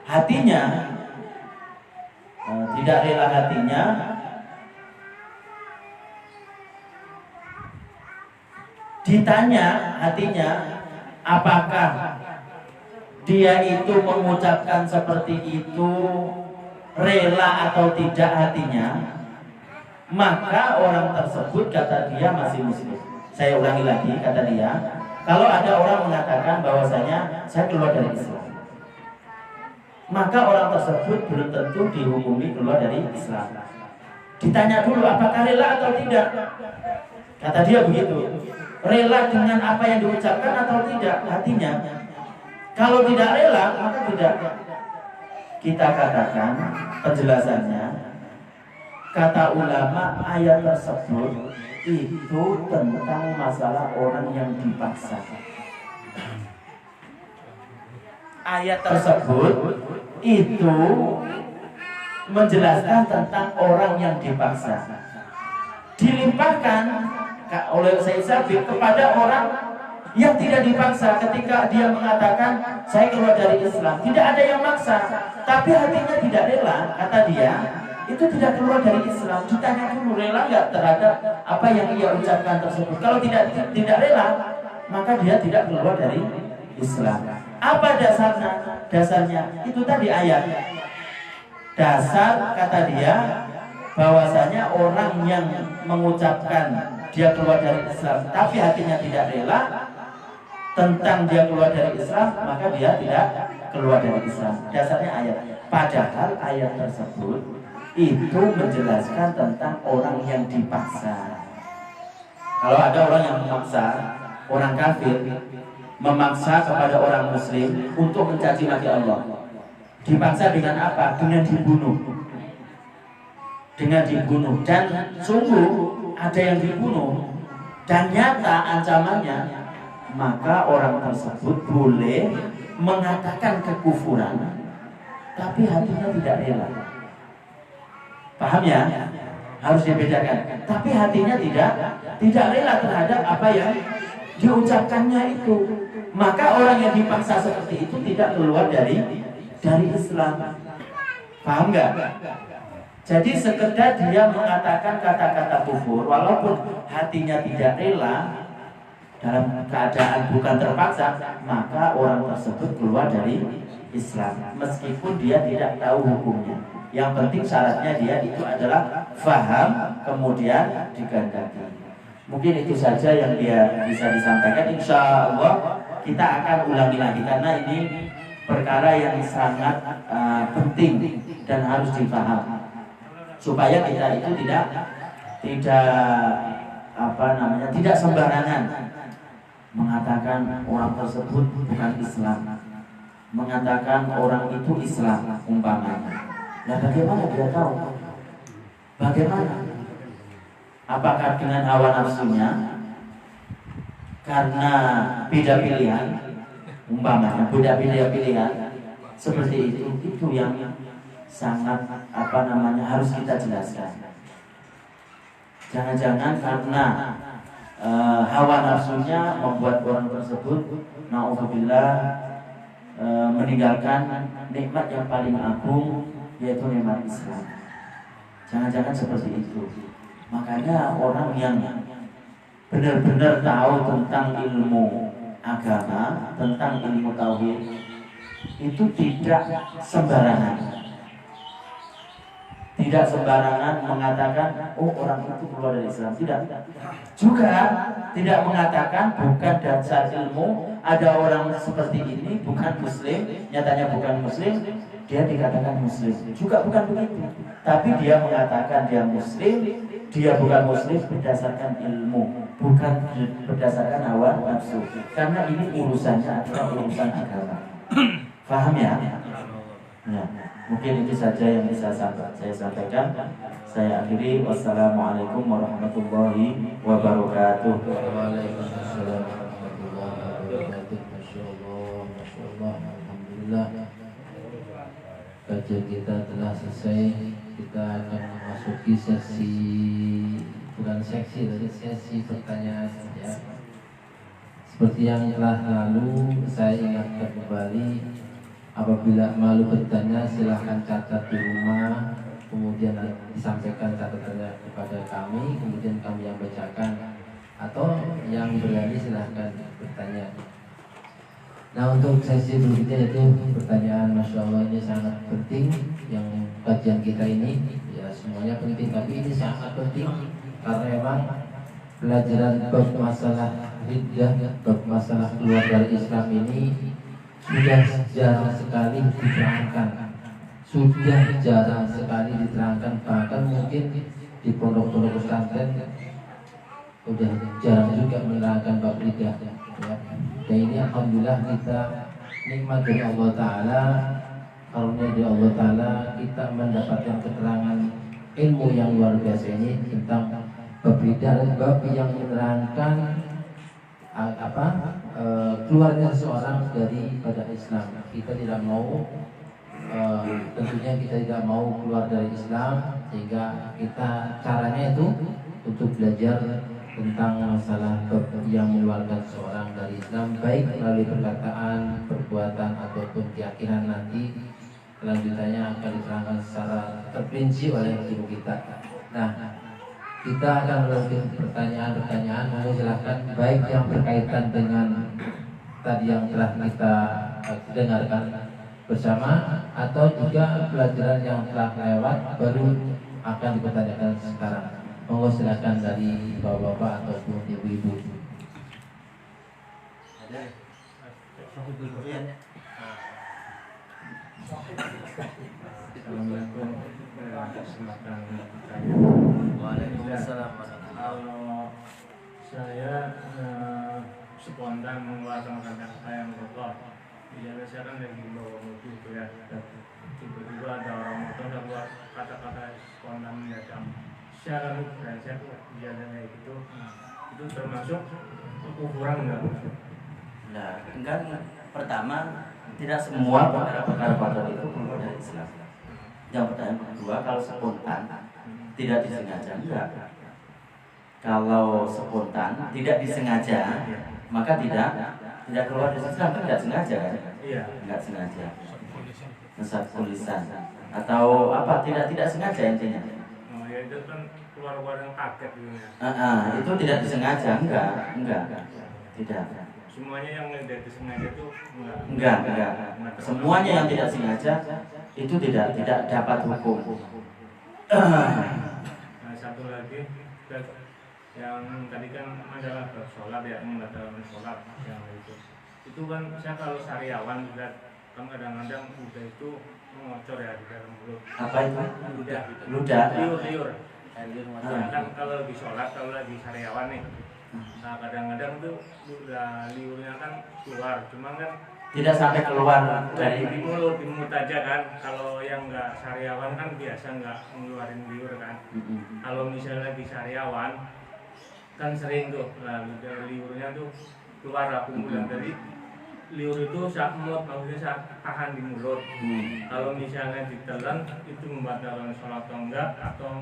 hatinya, ditanya hatinya, apakah dia itu mengucapkan seperti itu rela atau tidak hatinya, maka orang tersebut kata dia masih muslim. Saya ulangi lagi, kata dia, kalau ada orang mengatakan bahwasanya saya keluar dari Islam, maka orang tersebut belum tentu dihukumi keluar dari Islam. Ditanya dulu apakah rela atau tidak. Kata dia begitu, rela dengan apa yang diucapkan atau tidak hatinya. Kalau tidak rela, maka tidak. Kita katakan penjelasannya, kata ulama, ayat tersebut itu tentang masalah orang yang dipaksa. Ayat tersebut itu menjelaskan tentang orang yang dipaksa. Dilimpahkan oleh Said Sabiq kepada orang yang tidak dipaksa ketika dia mengatakan saya keluar dari Islam. Tidak ada yang maksa, tapi hatinya tidak rela, kata dia, itu tidak keluar dari Islam. Ditanya dulu, rela nggak terhadap apa yang ia ucapkan tersebut. Kalau tidak rela, maka dia tidak keluar dari Islam. Apa dasarnya? Dasarnya itu tadi ayat. Dasar, kata dia, bahwasanya orang yang mengucapkan dia keluar dari Islam tapi hatinya tidak rela tentang dia keluar dari Islam, maka dia tidak keluar dari Islam. Dasarnya ayat. Padahal ayat tersebut itu menjelaskan tentang orang yang dipaksa. Kalau ada orang yang memaksa, orang kafir memaksa kepada orang muslim untuk mencaci maki Allah, dipaksa dengan apa? Dengan dibunuh. Dengan dibunuh. Dan sungguh ada yang dibunuh dan nyata ancamannya, maka orang tersebut boleh mengatakan kekufuran tapi hatinya tidak rela. Paham ya? Harus dibedakan. Tapi hatinya tidak rela terhadap apa yang diucapkannya itu. Maka orang yang dipaksa seperti itu tidak keluar dari Islam. Paham nggak? Jadi sekedar dia mengatakan kata-kata kufur, walaupun hatinya tidak rela, dalam keadaan bukan terpaksa, maka orang tersebut keluar dari Islam, meskipun dia tidak tahu hukumnya. Yang penting syaratnya dia itu adalah faham, kemudian digandaki. Mungkin itu saja yang dia bisa disampaikan. Insya Allah kita akan ulangi lagi, karena ini perkara yang sangat penting dan harus difaham, supaya kita itu tidak sembarangan mengatakan orang tersebut bukan Islam, mengatakan orang itu Islam umpamanya. Nah, bagaimana dia tahu? Bagaimana? Apakah dengan hawa nafsunya? Karena beda pilihan, umpamanya beda pilihan seperti itu yang sangat harus kita jelaskan. Jangan-jangan karena hawa nafsunya membuat orang tersebut na'udzubillah meninggalkan nikmat yang paling agung, yaitu nikmat Islam. Jangan-jangan seperti itu. Makanya orang yang benar-benar tahu tentang ilmu agama, tentang ilmu tauhid, itu tidak sembarangan. Tidak sembarangan mengatakan, oh orang itu keluar dari Islam. Tidak. Juga tidak mengatakan bukan dasar ilmu, ada orang seperti ini bukan muslim, nyatanya bukan muslim, dia dikatakan muslim. Juga bukan begitu. Tapi dia mengatakan dia muslim, dia bukan muslim berdasarkan ilmu, bukan berdasarkan hawa nafsu. Karena ini urusannya adalah urusan agama. Paham ya? Ya. Mungkin itu saja yang bisa saya sampaikan. Saya akhiri. Wassalamualaikum warahmatullahi wabarakatuh. Waalaikumsalam warahmatullahi wabarakatuh. Masya Allah, alhamdulillah. Kajian kita telah selesai. Kita akan memasuki sesi pertanyaan ya. Seperti yang telah lalu, saya ingatkan kembali, apabila malu bertanya silahkan catat di rumah, kemudian disampaikan catatannya kepada kami, kemudian kami yang bacakan, atau yang berani silahkan bertanya. Nah, untuk sesi berikutnya itu pertanyaan, Masya Allah, ini sangat penting. Yang kajian kita ini ya semuanya penting, tapi ini sangat penting karena memang pelajaran bab masalah riddah, bab masalah keluar dari Islam ini sudah jarang sekali diterangkan. Sudah jarang sekali diterangkan, bahkan mungkin di pondok-pondok pesantren udah jarang juga menerangkan bab riddah ya. Dan ini alhamdulillah kita nikmat dari Allah Ta'ala, karunia dari Allah Ta'ala, kita mendapatkan keterangan ilmu yang luar biasa ini tentang bab riddah, bab yang menerangkan keluarnya seseorang daripada Islam. Kita tidak mau, tentunya kita tidak mau keluar dari Islam, sehingga kita caranya itu untuk belajar tentang masalah yang mengeluarkan seseorang dari Islam, baik melalui perkataan, perbuatan ataupun keyakinan. Nanti kelanjutannya akan diterangkan secara terperinci oleh guru kita. Nah, kita akan melakukan pertanyaan-pertanyaan. Mohon silakan, baik yang berkaitan dengan tadi yang telah kita dengarkan bersama, atau juga pelajaran yang telah lewat baru akan dipertanyakan sekarang. Mohon silakan dari bapak-bapak ataupun ibu-ibu. Assalamualaikum kesempatan bertanya. Waalaikumsalam. Kalau saya spontan mengeluarkan kata-kata yang kotor, biasanya saya kan lagi bawa mobil itu ya, tiba-tiba ada orang motor yang keluar kata-kata spontan mendadak. Secara saya biasanya kayak gitu, itu termasuk kekufuran enggak? Nah, enggak. Pertama, tidak semua perkara-perkara kotor itu keluar dari Islam. Yang pertanyaan kedua, kalau spontan tidak disengaja, enggak. Kalau spontan tidak disengaja, maka tidak keluar dari Islam, kan enggak sengaja kan? Iya. Enggak sengaja. Ngesat tulisan atau apa, tidak sengaja intinya. Oh ya, itu kan keluar-keluar yang kaget gitu ya. Itu tidak disengaja, enggak. Tidak. Semuanya yang tidak disengaja itu Enggak. Semuanya yang tidak sengaja itu tidak dapat hukum. Nah, satu lagi yang tadi kan masalah sholat ya, membatalkan sholat yang itu kan saya kalau sariawan juga kan kadang-kadang udah itu mengocor ya di dalam mulut. Apa itu? Ludah. Ludah. Liur. Kan kalau lagi sholat, kalau lagi sariawan nih, nah kadang-kadang tuh udah liurnya kan keluar, cuma kan Tidak sampai keluar dari di mulut aja kan. Kalau yang nggak sariawan kan biasa nggak ngeluarin liur kan. Kalau misalnya lagi sariawan kan sering tuh, nah liurnya tuh keluar. Aku bilang tadi liur itu saat mulut, maksudnya saat tahan di mulut. Kalau misalnya ditelan itu membatalkan sholat atau enggak, atau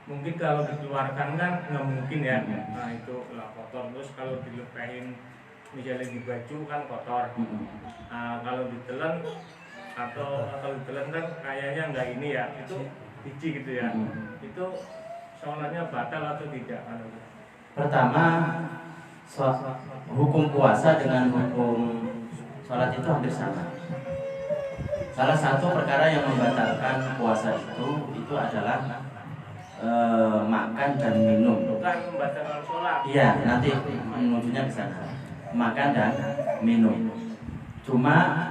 mungkin kalau dikeluarkan kan nggak mungkin ya. Nah itu lah kotor. Terus kalau dilepehin misalnya di baju kan kotor. Nah, kalau ditelan atau kalau ditelan kan kayaknya nggak ini ya, itu biji gitu ya. Itu sholatnya batal atau tidak? Pertama, hukum puasa dengan hukum sholat itu hampir sama. Salah satu perkara yang membatalkan puasa itu adalah makan dan minum. Bukan membatalkan sholat. Iya, nanti menujunya ke sana. Makan dan minum. Cuma